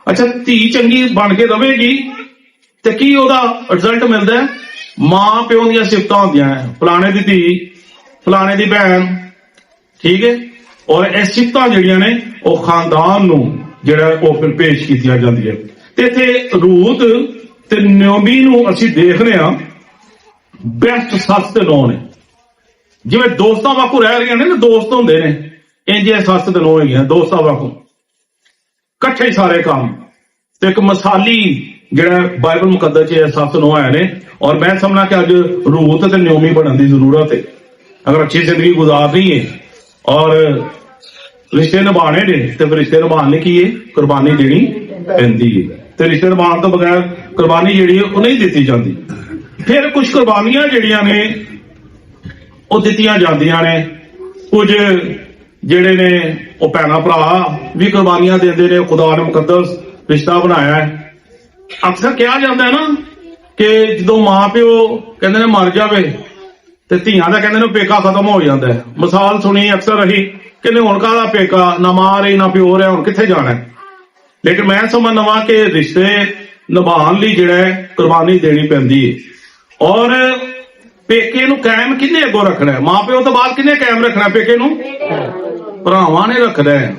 ਅੱਛਾ, ਧੀ ਚੰਗੀ ਬਣ ਕੇ ਰਵੇਗੀ ਤੇ ਕੀ ਉਹਦਾ ਰਿਜ਼ਲਟ ਮਿਲਦਾ ਹੈ? ਮਾਂ ਪਿਓ ਦੀਆਂ ਸਿਫਤਾਂ ਹੁੰਦੀਆਂ ਹੈ, ਫਲਾਣੇ ਦੀ ਧੀ, ਫਲਾਣੇ ਦੀ ਭੈਣ, ਠੀਕ ਹੈ। ਔਰ ਇਹ ਸਿਫਤਾਂ ਜਿਹੜੀਆਂ ਨੇ ਉਹ ਖਾਨਦਾਨ ਨੂੰ ਜਿਹੜਾ ਉਹ ਫਿਰ ਪੇਸ਼ ਕੀਤੀਆਂ ਜਾਂਦੀਆਂ। ਤੇ ਇੱਥੇ ਰੂਤ ਤੇ ਨਯੋਮੀ ਨੂੰ ਅਸੀਂ ਦੇਖਦੇ ਹਾਂ ਬੈਸਟ ਸੱਸ ਤੇ ਨੌਂ ਨੇ, ਜਿਵੇਂ ਦੋਸਤਾਂ ਵਾਂਗੂ ਰਹਿ ਰਹੀਆਂ ਨੇ ਨਾ, ਦੋਸਤ ਹੁੰਦੇ ਨੇ, ਇੰਜ ਇਹ ਸੱਸ ਤੇ ਨੌਂ ਹੈਗੀਆਂ ਦੋਸਤਾਂ ਵਾਂਗੂ, ਇਕੱਠੇ ਸਾਰੇ ਕੰਮ। ਤੇ ਇੱਕ ਮਿਸਾਲੀ ਜਿਹੜਾ ਬਾਈਬਲ ਮੁਕੱਦਸ 'ਚ ਇਹ ਸੱਸ ਨੌਂ ਆਏ ਨੇ। ਔਰ ਮੈਂ ਸਮਝਣਾ ਕਿ ਅੱਜ ਰੂਤ ਤੇ ਨਯੋਮੀ ਬਣਨ ਦੀ ਜ਼ਰੂਰਤ ਹੈ। ਅਗਰ ਅੱਛੀ ਜ਼ਿੰਦਗੀ ਗੁਜ਼ਾਰਨੀ ਹੈ ਔਰ ਰਿਸ਼ਤੇ ਨਿਭਾਣੇ ਨੇ ਤੇ ਫਿਰ ਰਿਸ਼ਤੇ ਨਿਭਾਉਣ ਲਈ ਕੀ ਹੈ, ਕੁਰਬਾਨੀ ਦੇਣੀ ਪੈਂਦੀ ਹੈ। ਤੇ ਰਿਸ਼ਤੇ ਨਿਭਾਉਣ ਤੋਂ ਬਗੈਰ ਕੁਰਬਾਨੀ ਜਿਹੜੀ ਹੈ ਉਹ ਨਹੀਂ ਦਿੱਤੀ ਜਾਂਦੀ। ਫਿਰ ਕੁਝ ਕੁਰਬਾਨੀਆਂ ਜਿਹੜੀਆਂ ਨੇ ਉਹ ਦਿੱਤੀਆਂ ਜਾਂਦੀਆਂ ਨੇ। ਕੁਝ ਜਿਹੜੇ ਨੇ ਉਹ ਭੈਣਾਂ ਭਰਾ ਵੀ ਕੁਰਬਾਨੀਆਂ ਦਿੰਦੇ ਨੇ। ਖੁਦਾ ਨੇ ਮੁਕੱਦਸ ਰਿਸ਼ਤਾ ਬਣਾਇਆ ਹੈ। ਅਕਸਰ ਕਿਹਾ ਜਾਂਦਾ ਹੈ ਨਾ ਕਿ ਜਦੋਂ ਮਾਂ ਪਿਓ ਕਹਿੰਦੇ ਨੇ ਮਰ ਜਾਵੇ ਤੇ ਧੀਆਂ ਦਾ ਕਹਿੰਦੇ ਨੇ ਪੇਕਾ ਖਤਮ ਹੋ ਜਾਂਦਾ ਹੈ। ਮਿਸਾਲ ਸੁਣੀ ਅਕਸਰ ਰਹੀ ਕਿ ਹੁਣ ਕਾਹਦਾ ਪੇਕਾ, ਨਾ ਮਾਂ ਰਹੀ ਨਾ ਪਿਓ ਰਿਹਾ, ਹੁਣ ਕਿੱਥੇ ਜਾਣਾ ਹੈ। ਲੇਕਿਨ ਮੈਂ ਸਮਝਦਾ ਕਿ ਰਿਸ਼ਤੇ ਨਿਭਾਉਣ ਲਈ ਜਿਹੜਾ ਹੈ ਕੁਰਬਾਨੀ ਦੇਣੀ ਪੈਂਦੀ ਹੈ। ਔਰ ਪੇਕੇ ਨੂੰ ਕਾਇਮ ਕਿੰਨੇ ਅੱਗੋਂ ਰੱਖਣਾ ਹੈ? ਮਾਂ ਪਿਓ ਤੋਂ ਬਾਅਦ ਕਿੰਨੇ ਕਾਇਮ ਰੱਖਣਾ ਪੇਕੇ ਨੂੰ? ਭਰਾਵਾਂ ਨੇ ਰੱਖਣਾ ਹੈ,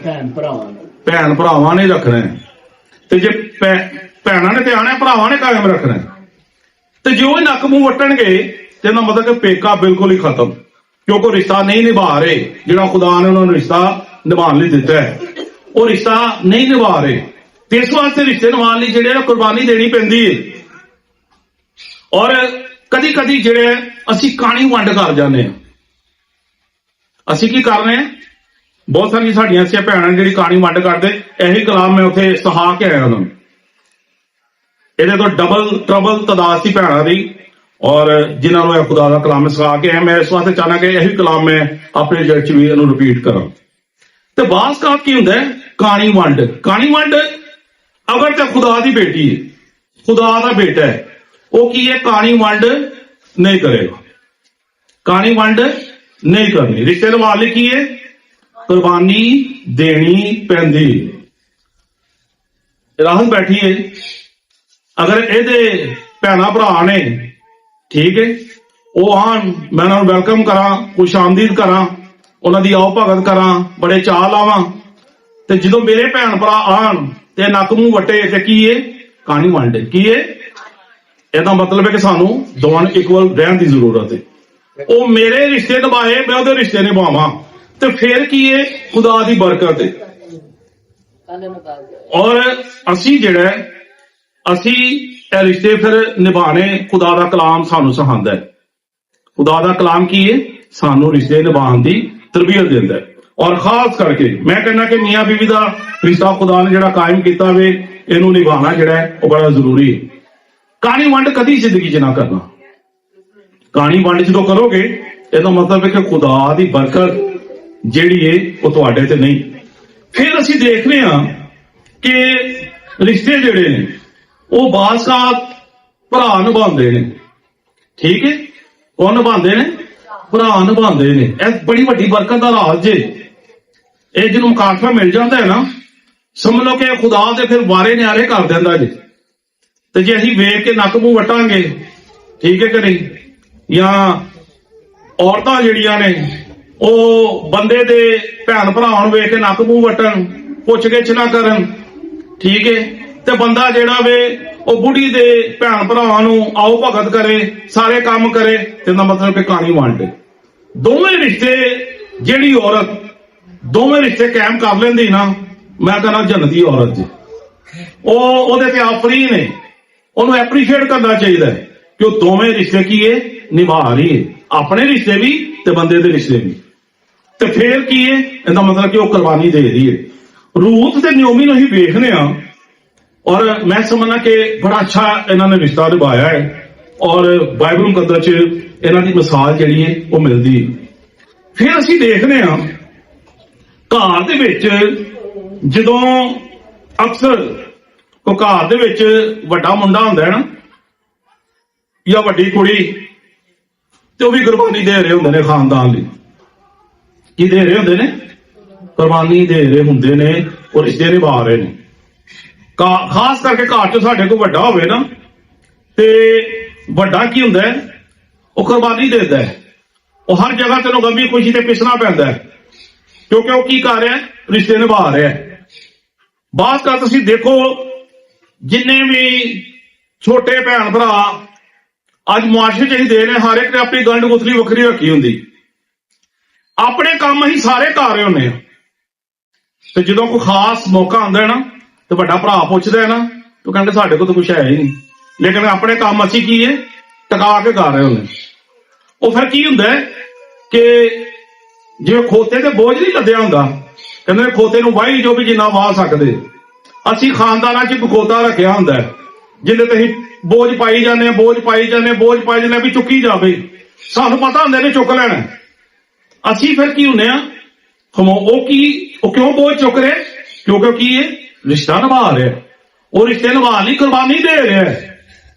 ਭੈਣ ਭਰਾਵਾਂ ਨੇ ਰੱਖਣਾ ਹੈ। ਤੇ ਜੇ ਭੈਣਾਂ ਨੇ ਤੇ ਆਣਾ, ਭਰਾਵਾਂ ਨੇ ਕਾਇਮ ਰੱਖਣਾ ਹੈ। ਤੇ ਜੇ ਉਹ ਨੱਕ ਮੂੰਹ ਵੱਟਣਗੇ ਤੇ ਇਹਦਾ ਮਤਲਬ ਕਿ ਪੇਕਾ ਬਿਲਕੁਲ ਹੀ ਖਤਮ, ਕਿਉਂਕਿ ਰਿਸ਼ਤਾ ਨਹੀਂ ਨਿਭਾ ਰਹੇ। ਜਿਹੜਾ ਖੁਦਾ ਨੇ ਉਹਨਾਂ ਨੂੰ ਰਿਸ਼ਤਾ ਨਿਭਾਉਣ ਲਈ ਦਿੱਤਾ ਹੈ ਉਹ ਰਿਸ਼ਤਾ ਨਹੀਂ ਨਿਭਾ ਰਹੇ। ਤੇ ਇਸ ਵਾਸਤੇ ਰਿਸ਼ਤੇ ਨਿਭਾਉਣ ਲਈ ਜਿਹੜੇ ਕੁਰਬਾਨੀ ਦੇਣੀ ਪੈਂਦੀ ਹੈ। ਔਰ ਕਦੀ ਕਦੀ ਜਿਹੜੇ ਅਸੀਂ ਕਾਣੀ ਵੰਡ ਕਰ ਜਾਂਦੇ ਹਾਂ। ਅਸੀਂ ਕੀ ਕਰ ਰਹੇ ਹਾਂ? ਬਹੁਤ ਸਾਰੀਆਂ ਸਾਡੀਆਂ ਐਸੀਆਂ ਭੈਣਾਂ ਜਿਹੜੀ ਕਾਣੀ ਵੰਡ ਕਰਦੇ। ਇਹੀ ਕਲਾਮ ਮੈਂ ਉੱਥੇ ਸਹਾ ਕੇ ਆਇਆ ਉਹਨਾਂ ਨੂੰ। ਇਹਦੇ ਤੋਂ ਡਬਲ ਟਰਬਲ ਤਦਾਦ ਸੀ ਭੈਣਾਂ ਦੀ, ਔਰ ਜਿਨ੍ਹਾਂ ਨੂੰ ਇਹ ਖੁਦਾ ਦਾ ਕਲਾਮ ਸਿਖਾ ਕੇ ਆਇਆ। ਮੈਂ ਇਸ ਵਾਸਤੇ ਚਾਹਨਾ ਕਿ ਇਹੀ ਕਲਾਮ ਮੈਂ ਆਪਣੇ ਚਰਚ ਵੀ ਇਹਨੂੰ ਰਿਪੀਟ ਕਰਾਂ। ਤੇ ਬਾਸ ਕਾਤ ਕੀ ਹੁੰਦਾ ਹੈ? ਕਾਣੀ ਵੰਡ। ਕਾਣੀ ਵੰਡ ਅਗਰ ਤਾਂ ਖੁਦਾ ਦੀ ਬੇਟੀ ਹੈ, ਖੁਦਾ ਦਾ ਬੇਟਾ ਹੈ, ਉਹ ਕੀ ਹੈ? ਕਾਣੀ ਵੰਡ ਨਹੀਂ ਕਰੇਗਾ, ਕਾਣੀ ਵੰਡ ਨਹੀਂ ਕਰਨੀ। ਰਿਸ਼ਤੇ ਨਿਭਾਉਣ ਲਈ ਕੀ ਹੈ? ਕੁਰਬਾਨੀ ਦੇਣੀ ਪੈਂਦੀ। ਰਾਹਤ ਬੈਠੀ ਹੈ, ਅਗਰ ਇਹਦੇ ਭੈਣਾਂ ਭਰਾ ਨੇ, ਠੀਕ ਹੈ, ਉਹ ਆਣ, ਮੈਂ ਉਹਨਾਂ ਨੂੰ ਵੈਲਕਮ ਕਰਾਂ, ਖੁਸ਼ ਆਮਦੀਦ ਕਰਾਂ, ਉਹਨਾਂ ਦੀ ਆਓ ਭਗਤ ਕਰਾਂ, ਬੜੇ ਚਾਅ ਲਾਵਾਂ। ਤੇ ਜਦੋਂ ਮੇਰੇ ਭੈਣ ਭਰਾ ਆਣ ਤੇ ਨੱਕ ਮੂੰਹ ਵੱਟੇ ਤੇ ਕੀ ਇਹ ਕਹਾਣੀ ਵੰਡੇ, ਕੀ ਇਹਦਾ ਮਤਲਬ ਹੈ ਕਿ ਸਾਨੂੰ ਦੋਵਾਂ ਨੂੰ ਇਕੁਅਲ ਰਹਿਣ ਦੀ ਜ਼ਰੂਰਤ ਹੈ। ਉਹ ਮੇਰੇ ਰਿਸ਼ਤੇ ਨਿਭਾਏ, ਮੈਂ ਉਹਦੇ ਰਿਸ਼ਤੇ ਨਿਭਾਵਾਂ, ਤੇ ਫਿਰ ਕੀ ਇਹ ਖੁਦਾ ਦੀ ਬਰਕਤ ਹੈ। ਔਰ ਅਸੀਂ ਜਿਹੜਾ ਅਸੀਂ ਇਹ ਰਿਸ਼ਤੇ ਫਿਰ ਨਿਭਾਣੇ, ਖੁਦਾ ਦਾ ਕਲਾਮ ਸਾਨੂੰ ਸਿਖਾਉਂਦਾ ਹੈ। ਖੁਦਾ ਦਾ ਕਲਾਮ ਕੀ ਹੈ? ਸਾਨੂੰ ਰਿਸ਼ਤੇ ਨਿਭਾਉਣ ਦੀ ਤਰਬੀਅਤ ਦਿੰਦਾ ਹੈ। ਔਰ ਖਾਸ ਕਰਕੇ ਮੈਂ ਕਹਿੰਦਾ ਕਿ ਮੀਆਂ ਬੀਵੀ ਦਾ ਰਿਸ਼ਤਾ ਖੁਦਾ ਨੇ ਜਿਹੜਾ ਕਾਇਮ ਕੀਤਾ ਵੇ, ਇਹਨੂੰ ਨਿਭਾਉਣਾ ਜਿਹੜਾ ਹੈ ਉਹ ਬੜਾ ਜ਼ਰੂਰੀ ਹੈ। ਕਹਾਣੀ ਵੰਡ ਕਦੀ ਜ਼ਿੰਦਗੀ 'ਚ ਨਾ ਕਰਨਾ। ਕਹਾਣੀ ਵੰਡ ਜਦੋਂ ਕਰੋਗੇ ਇਹਦਾ ਮਤਲਬ ਹੈ ਕਿ ਖੁਦਾ ਦੀ ਬਰਕਤ ਜਿਹੜੀ ਹੈ ਉਹ ਤੁਹਾਡੇ ਤੇ ਨਹੀਂ। ਫਿਰ ਅਸੀਂ ਦੇਖਦੇ ਹਾਂ ਕਿ ਰਿਸ਼ਤੇ ਜਿਹੜੇ ਨੇ ਉਹ ਬਾਸਾਤ ਭਰਾ ਨਿਭਾਉਂਦੇ ਨੇ। ਠੀਕ ਹੈ, ਉਹ ਨਿਭਾਉਂਦੇ ਨੇ, ਭਰਾ ਨਿਭਾਉਂਦੇ ਨੇ। ਇਹ ਬੜੀ ਵੱਡੀ ਬਰਕਤ ਦਾ ਰਾਜ ਜੇ। ਇਹ ਜਿਹਨੂੰ ਮੁਕਾਫਾ ਮਿਲ ਜਾਂਦਾ ਹੈ ਨਾ, ਸਮਝ ਲਓ ਕਿ ਖੁਦਾ ਦੇ ਫਿਰ ਵਾਰੇ ਨਿਆਰੇ ਕਰ ਦਿੰਦਾ ਜੀ। ਤੇ ਜੇ ਅਸੀਂ ਵੇਖ ਕੇ ਨੱਕ ਮੂੰਹ ਵਟਾਂਗੇ, ਠੀਕ ਹੈ ਕਿ ਨਹੀਂ, ਜਾਂ ਔਰਤਾਂ ਜਿਹੜੀਆਂ ਨੇ ਉਹ ਬੰਦੇ ਦੇ ਭੈਣ ਭਰਾਵਾਂ ਨੂੰ ਵੇਖ ਕੇ ਨੱਕ ਮੂੰਹ ਵਟਣ, ਪੁੱਛ ਗਿੱਛ ਨਾ ਕਰਨ, ਠੀਕ ਹੈ, ਤੇ ਬੰਦਾ ਜਿਹੜਾ ਵੇ ਉਹ ਬੁੱਢੀ ਦੇ ਭੈਣ ਭਰਾਵਾਂ ਨੂੰ ਆਓ ਭਗਤ ਕਰੇ, ਸਾਰੇ ਕੰਮ ਕਰੇ, ਤੇ ਇਹਦਾ ਮਤਲਬ ਕਿ ਕਹਾਣੀ ਵੰਡੇ। ਦੋਵੇਂ ਰਿਸ਼ਤੇ ਜਿਹੜੀ ਔਰਤ ਦੋਵੇਂ ਰਿਸ਼ਤੇ ਕਾਇਮ ਕਰ ਲੈਂਦੀ ਨਾ, ਮੈਂ ਕਹਿੰਦਾ ਜੰਨਤੀ ਔਰਤ ਜੀ। ਉਹਦੇ ਤੇ ਆਫਰੀ ਨੇ, ਉਹਨੂੰ ਐਪਰੀਸ਼ੀਏਟ ਕਰਨਾ ਚਾਹੀਦਾ ਹੈ ਕਿ ਉਹ ਦੋਵੇਂ ਰਿਸ਼ਤੇ ਕੀ ਹੈ ਨਿਭਾ ਰਹੀ ਹੈ, ਆਪਣੇ ਰਿਸ਼ਤੇ ਵੀ ਤੇ ਬੰਦੇ ਦੇ ਰਿਸ਼ਤੇ ਵੀ। ਤੇ ਫੇਰ ਕੀ ਹੈ? ਇਹਦਾ ਮਤਲਬ ਕਿ ਉਹ ਕੁਰਬਾਨੀ ਦੇ ਰਹੀ ਹੈ। ਰੂਥ ਤੇ ਨਿਓਮੀ ਨੂੰ ਹੀ ਵੇਖਦੇ ਆ, ਔਰ ਮੈਂ ਸਮਝਣਾ ਕਿ ਬੜਾ ਅੱਛਾ ਇਹਨਾਂ ਨੇ ਰਿਸ਼ਤਾ ਨਿਭਾਇਆ ਹੈ, ਔਰ ਬਾਈਬਲ ਮੁਕੱਦਸ 'ਚ ਇਹਨਾਂ ਦੀ ਮਿਸਾਲ ਜਿਹੜੀ ਹੈ ਉਹ ਮਿਲਦੀ ਹੈ। ਫਿਰ ਅਸੀਂ ਦੇਖਦੇ ਹਾਂ ਘਰ ਦੇ ਵਿੱਚ ਜਦੋਂ ਅਕਸਰ ਉਹ ਘਰ ਦੇ ਵਿੱਚ ਵੱਡਾ ਮੁੰਡਾ ਹੁੰਦਾ ਹੈ ਨਾ, ਜਾਂ ਵੱਡੀ ਕੁੜੀ, ਤੇ ਉਹ ਵੀ ਕੁਰਬਾਨੀ ਦੇ ਰਹੇ ਹੁੰਦੇ ਨੇ ਖਾਨਦਾਨ ਲਈ। ਕੀ ਦੇ ਰਹੇ ਹੁੰਦੇ ਨੇ? ਕੁਰਬਾਨੀ ਦੇ ਰਹੇ ਹੁੰਦੇ ਨੇ, ਉਹ ਰਿਸ਼ਤੇ ਨਿਭਾ ਰਹੇ ਨੇ। ਖਾਸ ਕਰਕੇ ਘਰ 'ਚ ਸਾਡੇ ਕੋਲ ਵੱਡਾ ਹੋਵੇ ਨਾ, ਤੇ ਵੱਡਾ ਕੀ ਹੁੰਦਾ ਹੈ? ਉਹ ਕੁਰਬਾਨੀ ਦਿੰਦਾ ਹੈ। ਉਹ ਹਰ ਜਗ੍ਹਾ ਤੈਨੂੰ ਗਮੀ ਖੁਸ਼ੀ ਤੇ ਪਿਸਣਾ ਪੈਂਦਾ ਹੈ, ਕਿਉਂਕਿ ਉਹ ਕੀ ਕਰ ਰਿਹਾ? ਰਿਸ਼ਤੇ ਨਿਭਾ ਰਿਹਾ ਹੈ। ਬਾਤ ਕਰ ਤੁਸੀਂ ਦੇਖੋ, ਜਿੰਨੇ ਵੀ ਛੋਟੇ ਭੈਣ ਭਰਾ ਅੱਜ ਮੁਆਸ਼ਰੇ 'ਚ ਹੀ ਦੇ ਨੇ, ਹਰ ਇੱਕ ਨੇ ਆਪਣੀ ਗੰਢ ਗੁਥਲੀ ਵੱਖਰੀ ਰੱਖੀ ਹੁੰਦੀ, ਆਪਣੇ ਕੰਮ ਹੀ ਸਾਰੇ ਕਰ ਰਹੇ ਹੁੰਦੇ ਆ। ਤੇ ਜਦੋਂ ਕੋਈ ਖਾਸ ਮੌਕਾ ਆਉਂਦਾ ਹੈ ਨਾ, ਤੇ ਵੱਡਾ ਭਰਾ ਪੁੱਛਦਾ ਹੈ ਨਾ, ਤੂੰ ਕਹਿੰਦੇ ਸਾਡੇ ਕੋਲ ਤਾਂ ਕੁਛ ਹੈ ਹੀ ਨਹੀਂ, ਲੇਕਿਨ ਆਪਣੇ ਕੰਮ ਅਸੀਂ ਕੀ ਹੈ ਟਿਕਾ ਕੇ ਕਰ ਰਹੇ ਹੁੰਦੇ। ਉਹ ਫਿਰ ਕੀ ਹੁੰਦਾ ਹੈ ਕਿ ਜਿਵੇਂ ਖੋਤੇ ਤੇ ਬੋਝ ਨਹੀਂ ਲੱਦਿਆ ਹੁੰਦਾ, ਕਹਿੰਦੇ ਖੋਤੇ ਨੂੰ ਵਾਹੀ ਜੋ ਵੀ ਜਿੰਨਾ ਵਾਹ ਸਕਦੇ, ਅਸੀਂ ਖਾਨਦਾਨਾਂ 'ਚ ਇੱਕ ਖੋਤਾ ਰੱਖਿਆ ਹੁੰਦਾ ਹੈ ਜਿਹਦੇ ਤੇ ਅਸੀਂ ਬੋਝ ਪਾਈ ਜਾਂਦੇ, ਬੋਝ ਪਾਈ ਜਾਂਦੇ, ਬੋਝ ਪਾਈ ਜਾਂਦੇ, ਵੀ ਚੁੱਕੀ ਜਾਵੇ। ਸਾਨੂੰ ਪਤਾ ਹੁੰਦਾ ਨੇ ਚੁੱਕ ਲੈਣਾ। ਅਸੀਂ ਫਿਰ ਕੀ ਹੁੰਦੇ ਆ, ਉਹ ਕਿਉਂ ਬੋਝ ਚੁੱਕ ਰਿਹਾ? ਕਿਉਂਕਿ ਕੀ ਹੈ ਰਿਸ਼ਤਾ ਨਿਭਾ ਰਿਹਾ, ਉਹ ਰਿਸ਼ਤੇ ਨਿਭਾ ਲਈ ਕੁਰਬਾਨੀ ਦੇ ਰਿਹਾ।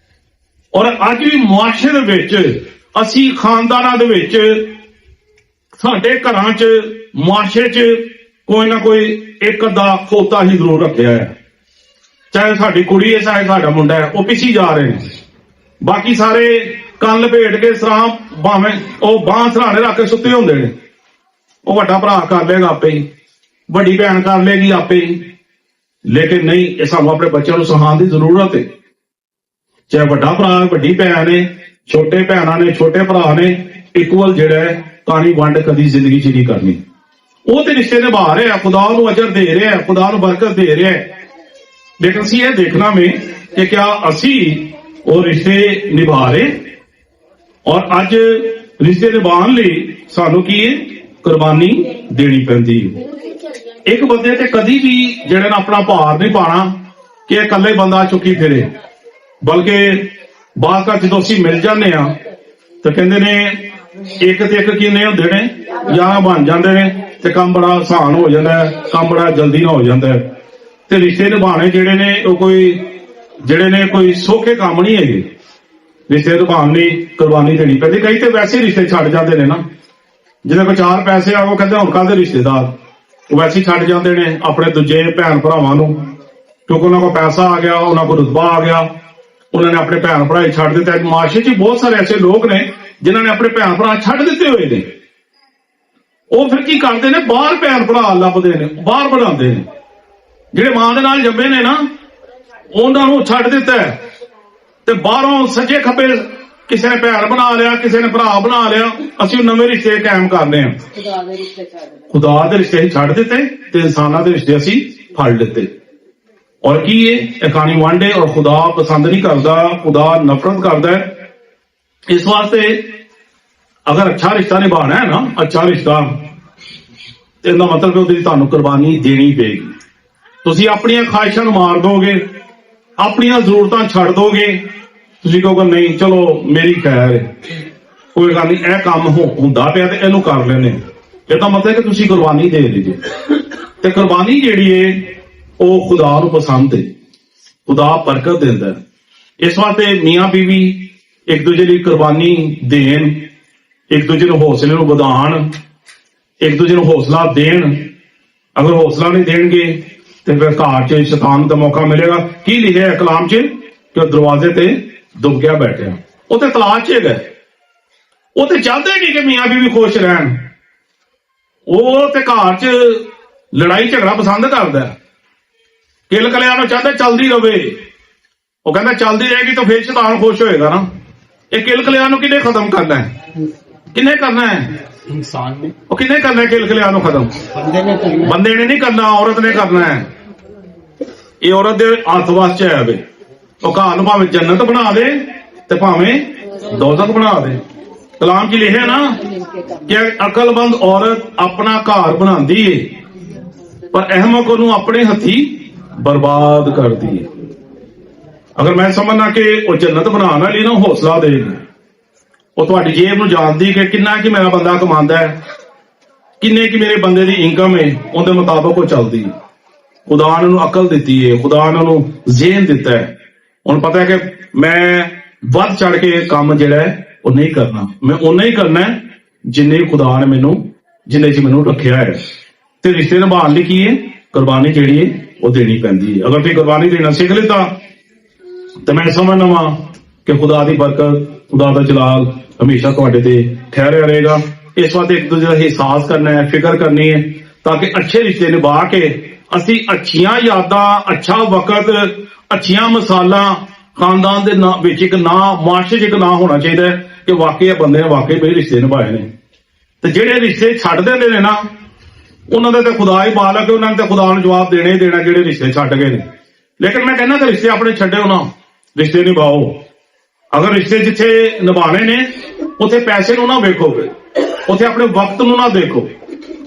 ਔਰ ਅੱਜ ਵੀ ਮੁਆਸ਼ਰੇ ਦੇ ਵਿੱਚ, ਅਸੀਂ ਖਾਨਦਾਨਾਂ ਦੇ ਵਿੱਚ, ਸਾਡੇ ਘਰਾਂ 'ਚ, ਮੁਆਸ਼ਰੇ 'ਚ ਕੋਈ ਨਾ ਕੋਈ ਇੱਕ ਅੱਧਾ ਖੋਤਾ ਹੀ ਜ਼ਰੂਰ ਰੱਖਿਆ ਹੈ। ਚਾਹੇ ਸਾਡੀ ਕੁੜੀ ਹੈ, ਚਾਹੇ ਸਾਡਾ ਮੁੰਡਾ ਹੈ, ਉਹ ਪਿੱਛੇ ਜਾ ਰਹੇ ਨੇ। ਬਾਕੀ ਸਾਰੇ ਕੰਨ ਲਪੇਟ ਕੇ ਸਰਾਂ ਭਾਵੇਂ ਉਹ ਬਾਂਹ ਸਰਾਣੇ ਰੱਖ ਕੇ ਸੁੱਤੇ ਹੁੰਦੇ ਨੇ। ਉਹ ਵੱਡਾ ਭਰਾ ਕਰ ਲੇਗਾ ਆਪੇ ਹੀ, ਵੱਡੀ ਭੈਣ ਕਰ ਲੇਗੀ ਆਪੇ ਹੀ, ਲੇਕਿਨ ਨਹੀਂ, ਇਹ ਸਾਨੂੰ ਆਪਣੇ ਬੱਚਿਆਂ ਨੂੰ ਸਿਖਾਉਣ ਦੀ ਜ਼ਰੂਰਤ ਹੈ। ਚਾਹੇ ਵੱਡਾ ਭਰਾ, ਵੱਡੀ ਭੈਣ ਨੇ, ਛੋਟੇ ਭੈਣਾਂ ਨੇ, ਛੋਟੇ ਭਰਾ ਨੇ, ਇਕੁਅਲ ਜਿਹੜਾ ਹੈ ਕਹਾਣੀ ਵੰਡ ਕਦੀ ਜ਼ਿੰਦਗੀ 'ਚ ਨਹੀਂ ਕਰਨੀ। ਉਹ ਤੇ ਰਿਸ਼ਤੇ ਨਿਭਾ ਰਿਹਾ, ਖੁਦਾ ਨੂੰ ਅਜਰ ਦੇ ਰਿਹਾ, ਖੁਦਾ ਨੂੰ ਬਰਕਤ ਦੇ ਰਿਹਾ, ਲੇਕਿਨ ਅਸੀਂ ਇਹ ਦੇਖਣਾ ਵੇ ਕਿ ਕਿਆ ਅਸੀਂ ਉਹ ਰਿਸ਼ਤੇ ਨਿਭਾ ਰਹੇ। ਔਰ ਅੱਜ ਰਿਸ਼ਤੇ ਨਿਭਾਉਣ ਲਈ ਸਾਨੂੰ ਕੀ ਹੈ ਕੁਰਬਾਨੀ ਦੇਣੀ ਪੈਂਦੀ ਹੈ। ਇੱਕ ਬੰਦੇ ਤੇ ਕਦੀ ਵੀ ਜਿਹੜੇ ਨੇ ਆਪਣਾ ਭਾਰ ਨਹੀਂ ਪਾਣਾ ਕਿ ਇਹ ਇਕੱਲੇ ਬੰਦਾ ਚੁੱਕੀ ਫਿਰੇ, ਬਲਕਿ ਬਾਅਦ ਵਿੱਚ ਜਦੋਂ ਅਸੀਂ ਮਿਲ ਜਾਂਦੇ ਆ ਤਾਂ ਕਹਿੰਦੇ ਨੇ ਇੱਕ ਤੇ ਇੱਕ ਕਿੰਨੇ ਹੁੰਦੇ ਨੇ, 11 ਬਣ ਜਾਂਦੇ ਨੇ, ਤੇ ਕੰਮ ਬੜਾ ਆਸਾਨ ਹੋ ਜਾਂਦਾ ਹੈ, ਕੰਮ ਬੜਾ ਜਲਦੀ ਨਾਲ ਹੋ ਜਾਂਦਾ ਹੈ। ਤੇ ਰਿਸ਼ਤੇ ਨਿਭਾਉਣੇ ਜਿਹੜੇ ਨੇ ਉਹ ਕੋਈ ਸੌਖੇ ਕੰਮ ਨਹੀਂ ਹੈਗੇ। ਰਿਸ਼ਤੇ ਨਿਭਾਉਣ ਲਈ ਕੁਰਬਾਨੀ ਦੇਣੀ ਪੈਂਦੀ। ਕਈ ਤੇ ਵੈਸੇ ਰਿਸ਼ਤੇ ਛੱਡ ਜਾਂਦੇ ਨੇ ਨਾ, ਜਿਹਦੇ ਕੋਲ 4 ਪੈਸੇ ਆ ਉਹ ਕਹਿੰਦੇ ਹੁਣ ਕਾਹਦੇ ਰਿਸ਼ਤੇਦਾਰ, ਉਹ ਵੈਸੇ ਹੀ ਛੱਡ ਜਾਂਦੇ ਨੇ ਆਪਣੇ ਦੂਜੇ ਭੈਣ ਭਰਾਵਾਂ ਨੂੰ, ਕਿਉਂਕਿ ਉਹਨਾਂ ਕੋਲ ਪੈਸਾ ਆ ਗਿਆ, ਉਹਨਾਂ ਕੋਲ ਰੁਤਬਾ ਆ ਗਿਆ, ਉਹਨਾਂ ਨੇ ਆਪਣੇ ਭੈਣ ਭਰਾ ਛੱਡ ਦਿੱਤੇ। ਮਾਸ਼ਰੇ 'ਚ ਬਹੁਤ ਸਾਰੇ ਐਸੇ ਲੋਕ ਨੇ ਜਿਨ੍ਹਾਂ ਨੇ ਆਪਣੇ ਭੈਣ ਭਰਾ ਛੱਡ ਦਿੱਤੇ ਹੋਏ ਨੇ, ਉਹ ਫਿਰ ਕੀ ਕਰਦੇ ਨੇ, ਬਾਹਰ ਭੈਣ ਭਰਾ ਲੱਭਦੇ ਨੇ, ਬਾਹਰ ਬਣਾਉਂਦੇ ਨੇ। ਜਿਹੜੇ ਮਾਂ ਦੇ ਨਾਲ ਜੰਮੇ ਨੇ ਨਾ, ਉਹਨਾਂ ਨੂੰ ਛੱਡ ਦਿੱਤਾ ਹੈ, ਤੇ ਬਾਹਰੋਂ ਸੱਜੇ ਖੱਬੇ ਕਿਸੇ ਨੇ ਭੈਣ ਬਣਾ ਲਿਆ, ਕਿਸੇ ਨੇ ਭਰਾ ਬਣਾ ਲਿਆ, ਅਸੀਂ ਨਵੇਂ ਰਿਸ਼ਤੇ ਕਾਇਮ ਕਰਨੇ ਆ। ਖੁਦਾ ਦੇ ਰਿਸ਼ਤੇ ਛੱਡ ਦਿੱਤੇ ਤੇ ਇਨਸਾਨਾਂ ਦੇ ਰਿਸ਼ਤੇ ਅਸੀਂ ਫੜ ਲਿੱਤੇ। ਔਰ ਕੀ ਇਹ ਕਹਾਣੀ ਵੰਡੇ, ਔਰ ਖੁਦਾ ਪਸੰਦ ਨਹੀਂ ਕਰਦਾ, ਖੁਦਾ ਨਫ਼ਰਤ ਕਰਦਾ ਹੈ। ਇਸ ਵਾਸਤੇ ਅਗਰ ਅੱਛਾ ਰਿਸ਼ਤਾ ਨਿਭਾਉਣਾ ਹੈ ਨਾ, ਅੱਛਾ ਰਿਸ਼ਤਾ, ਤੇ ਇਹਦਾ ਮਤਲਬ ਉਹਦੇ ਲਈ ਤੁਹਾਨੂੰ ਕੁਰਬਾਨੀ ਦੇਣੀ ਪਏਗੀ। ਤੁਸੀਂ ਆਪਣੀਆਂ ਖਾਹਿਸ਼ਾਂ ਨੂੰ ਮਾਰ ਦੋਗੇ, ਆਪਣੀਆਂ ਜ਼ਰੂਰਤਾਂ ਛੱਡ ਦੋਗੇ, ਤੁਸੀਂ ਕਹੋਗੇ ਨਹੀਂ ਚਲੋ ਮੇਰੀ ਖੈਰ ਹੈ, ਕੋਈ ਗੱਲ ਨਹੀਂ, ਇਹ ਕੰਮ ਹੁੰਦਾ ਪਿਆ ਤੇ ਇਹਨੂੰ ਕਰ ਲੈਣੇ। ਇਹਦਾ ਮਤਲਬ ਕਿ ਤੁਸੀਂ ਕੁਰਬਾਨੀ ਦੇ ਦਿਓ। ਤੇ ਕੁਰਬਾਨੀ ਜਿਹੜੀ ਹੈ ਉਹ ਖੁਦਾ ਨੂੰ ਪਸੰਦ ਹੈ, ਖੁਦਾ ਬਰਕਤ ਦਿੰਦਾ ਹੈ। ਇਸ ਵਾਸਤੇ ਮੀਆਂ ਬੀਵੀ ਇੱਕ ਦੂਜੇ ਲਈ ਕੁਰਬਾਨੀ ਦੇਣ, ਇੱਕ ਦੂਜੇ ਨੂੰ ਹੌਸਲੇ ਨੂੰ ਵਧਾਉਣ, ਇੱਕ ਦੂਜੇ ਨੂੰ ਹੌਸਲਾ ਦੇਣ। ਅਗਰ ਹੌਸਲਾ ਨਹੀਂ ਦੇਣਗੇ ਤੇ ਫਿਰ ਘਰ 'ਚ ਸ਼ੈਤਾਨ ਦਾ ਮੌਕਾ ਮਿਲੇਗਾ। ਕੀ ਲਿਖਿਆ ਹੈ ਕਲਾਮ 'ਚ ਕਿ ਉਹ ਦਰਵਾਜ਼ੇ ਤੇ ਦੁਬਕਿਆ ਬੈਠਿਆ। ਉਹ ਤੇ ਤਲਾਸ਼ 'ਚ ਹੈਗਾ, ਉਹ ਤੇ ਚਾਹਦੇ ਨਹੀਂ ਕਿ ਮੀਆਂ ਬੀਵੀ ਖੁਸ਼ ਰਹਿਣ। ਉਹ ਤੇ ਘਰ 'ਚ ਲੜਾਈ ਝਗੜਾ ਪਸੰਦ ਕਰਦਾ, ਕਿਲ ਕਲਿਆਂ ਨੂੰ ਚਾਹਦਾ ਚੱਲਦੀ ਰਵੇ। ਉਹ ਕਹਿੰਦਾ ਚੱਲਦੀ ਰਹੇਗੀ ਤਾਂ ਫਿਰ ਸ਼ੈਤਾਨ ਖੁਸ਼ ਹੋਏਗਾ ਨਾ। ਇਹ ਕਿਲ ਕਲਿਆਂ ਨੂੰ ਕਿਹਨੇ ਖਤਮ ਕਰਨਾ ਹੈ? ਕਿਹਨੇ ਕਰਨਾ ਹੈ? ਇਨਸਾਨ ਨੇ। ਉਹ ਕਿਹਨੇ ਕਰਨਾ ਕਿਲ ਕਲਿਆਂ ਨੂੰ ਖਤਮ? ਬੰਦੇ ਨੇ ਨਹੀਂ ਕਰਨਾ, ਔਰਤ ਨੇ ਕਰਨਾ ਹੈ। ਇਹ ਔਰਤ ਦੇ ਹੱਥ ਵੱਸ 'ਚ ਹੈ ਵੇ। ਉਹ ਘਰ ਨੂੰ ਭਾਵੇਂ ਜੰਨਤ ਬਣਾ ਦੇ ਤੇ ਭਾਵੇਂ ਦੋਜ਼ਖ ਬਣਾ ਦੇ। ਕਲਾਮ 'ਚ ਲਿਖਿਆ ਨਾ ਕਿ ਅਕਲਮੰਦ ਔਰਤ ਆਪਣਾ ਘਰ ਬਣਾਉਂਦੀ ਏ, ਪਰ ਅਹਿਮਕ ਉਹਨੂੰ ਆਪਣੇ ਹੱਥੀ ਬਰਬਾਦ ਕਰਦੀ ਹੈ। ਅਗਰ ਮੈਂ ਸਮਝਣਾ ਕਿ ਉਹ ਜੰਨਤ ਬਣਾਉਣ ਵਾਲੀ ਨਾ ਹੌਸਲਾ ਦੇਗੀ, ਉਹ ਤੁਹਾਡੀ ਜੇਬ ਨੂੰ ਜਾਣਦੀ ਕਿ ਕਿੰਨਾ ਕਿ ਮੇਰਾ ਬੰਦਾ ਕਮਾਉਂਦਾ ਹੈ, ਕਿੰਨੇ ਕਿ ਮੇਰੇ ਬੰਦੇ ਦੀ ਇਨਕਮ ਹੈ, ਉਹਦੇ ਮੁਤਾਬਕ ਉਹ ਚੱਲਦੀ ਹੈ। ਖੁਦਾ ਨੇ ਉਹਨੂੰ ਅਕਲ ਦਿੱਤੀ ਹੈ, ਖੁਦਾ ਨੇ ਉਹਨੂੰ ਜ਼ੇਨ ਦਿੱਤਾ ਹੈ। ਹੁਣ ਪਤਾ ਹੈ ਕਿ ਮੈਂ ਵੱਧ ਚੜ ਕੇ ਕੰਮ ਜਿਹੜਾ ਹੈ ਉਹ ਨਹੀਂ ਕਰਨਾ, ਮੈਂ ਓਨਾ ਹੀ ਕਰਨਾ ਜਿੰਨੇ ਖੁਦਾ ਨੇ ਮੈਨੂੰ, ਜਿੰਨੇ 'ਚ ਮੈਨੂੰ ਰੱਖਿਆ ਹੈ। ਤੇ ਰਿਸ਼ਤੇ ਨਿਭਾਉਣ ਲਈ ਕੀ ਹੈ? ਕੁਰਬਾਨੀ ਜਿਹੜੀ ਹੈ ਉਹ ਦੇਣੀ ਪੈਂਦੀ ਹੈ। ਅਗਰ ਤੁਸੀਂ ਕੁਰਬਾਨੀ ਦੇਣਾ ਸਿੱਖ ਲਿੱਤਾ ਤੇ ਮੈਂ ਸਮਝਦਾ ਵਾਂ ਕਿ ਖੁਦਾ ਦੀ ਬਰਕਤ, ਖੁਦਾ ਦਾ ਜਲਾਲ ਹਮੇਸ਼ਾ ਤੁਹਾਡੇ ਤੇ ਠਹਿਰਿਆ ਰਹੇਗਾ। ਇਸ ਵਾਸਤੇ ਇੱਕ ਦੂਜੇ ਦਾ ਅਹਿਸਾਸ ਕਰਨਾ ਹੈ, ਫਿਕਰ ਕਰਨੀ ਹੈ, ਤਾਂ ਕਿ ਅੱਛੇ ਰਿਸ਼ਤੇ ਨਿਭਾ ਕੇ ਅਸੀਂ ਅੱਛੀਆਂ ਯਾਦਾਂ, ਅੱਛਾ ਵਕਤ, ਅੱਛੀਆਂ ਮਿਸਾਲਾਂ ਖਾਨਦਾਨ ਦੇ ਵਿੱਚ ਇੱਕ ਨਾਂ, ਮਾਸ਼ਰੇ 'ਚ ਇੱਕ ਨਾਂ ਹੋਣਾ ਚਾਹੀਦਾ ਹੈ ਕਿ ਵਾਕਈ ਇਹ ਬੰਦੇ ਨੇ ਵਾਕਈ ਮੇਰੇ ਰਿਸ਼ਤੇ ਨਿਭਾਏ ਨੇ। ਤੇ ਜਿਹੜੇ ਰਿਸ਼ਤੇ ਛੱਡ ਦਿੰਦੇ ਨੇ ਨਾ, ਉਹਨਾਂ ਦਾ ਤਾਂ ਖੁਦਾ ਹੀ ਮਾਲਕ ਹੈ, ਉਹਨਾਂ ਨੇ ਤਾਂ ਖੁਦਾ ਨੂੰ ਜਵਾਬ ਦੇਣਾ ਹੀ ਦੇਣਾ ਜਿਹੜੇ ਰਿਸ਼ਤੇ ਛੱਡ ਗਏ ਨੇ। ਲੇਕਿਨ ਮੈਂ ਕਹਿੰਦਾ ਕਿ ਰਿਸ਼ਤੇ ਆਪਣੇ ਛੱਡਿਓ ਨਾ, ਰਿਸ਼ਤੇ ਨਿਭਾਓ। ਅਗਰ ਰਿਸ਼ਤੇ ਜਿੱਥੇ ਨਿਭਾਣੇ ਨੇ ਉੱਥੇ ਪੈਸੇ ਨੂੰ ਨਾ ਵੇਖੋਗੇ, ਉੱਥੇ ਆਪਣੇ ਵਕਤ ਨੂੰ ਨਾ ਦੇਖੋ,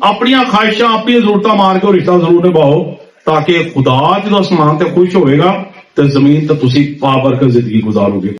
ਆਪਣੀਆਂ ਖਾਹਿਸ਼ਾਂ, ਆਪਣੀਆਂ ਜ਼ਰੂਰਤਾਂ ਮਾਰ ਕੇ ਉਹ ਰਿਸ਼ਤਾ ਜ਼ਰੂਰ ਨਿਭਾਓ, ਤਾਂ ਕਿ ਖੁਦਾ ਜਦੋਂ ਅਸਮਾਨ ਤੇ ਖੁਸ਼ ਹੋਵੇਗਾ ਤੇ ਜ਼ਮੀਨ ਤੇ ਤੁਸੀਂ ਪਾਬਰਕਤ ਜ਼ਿੰਦਗੀ ਗੁਜ਼ਾਰੋਗੇ।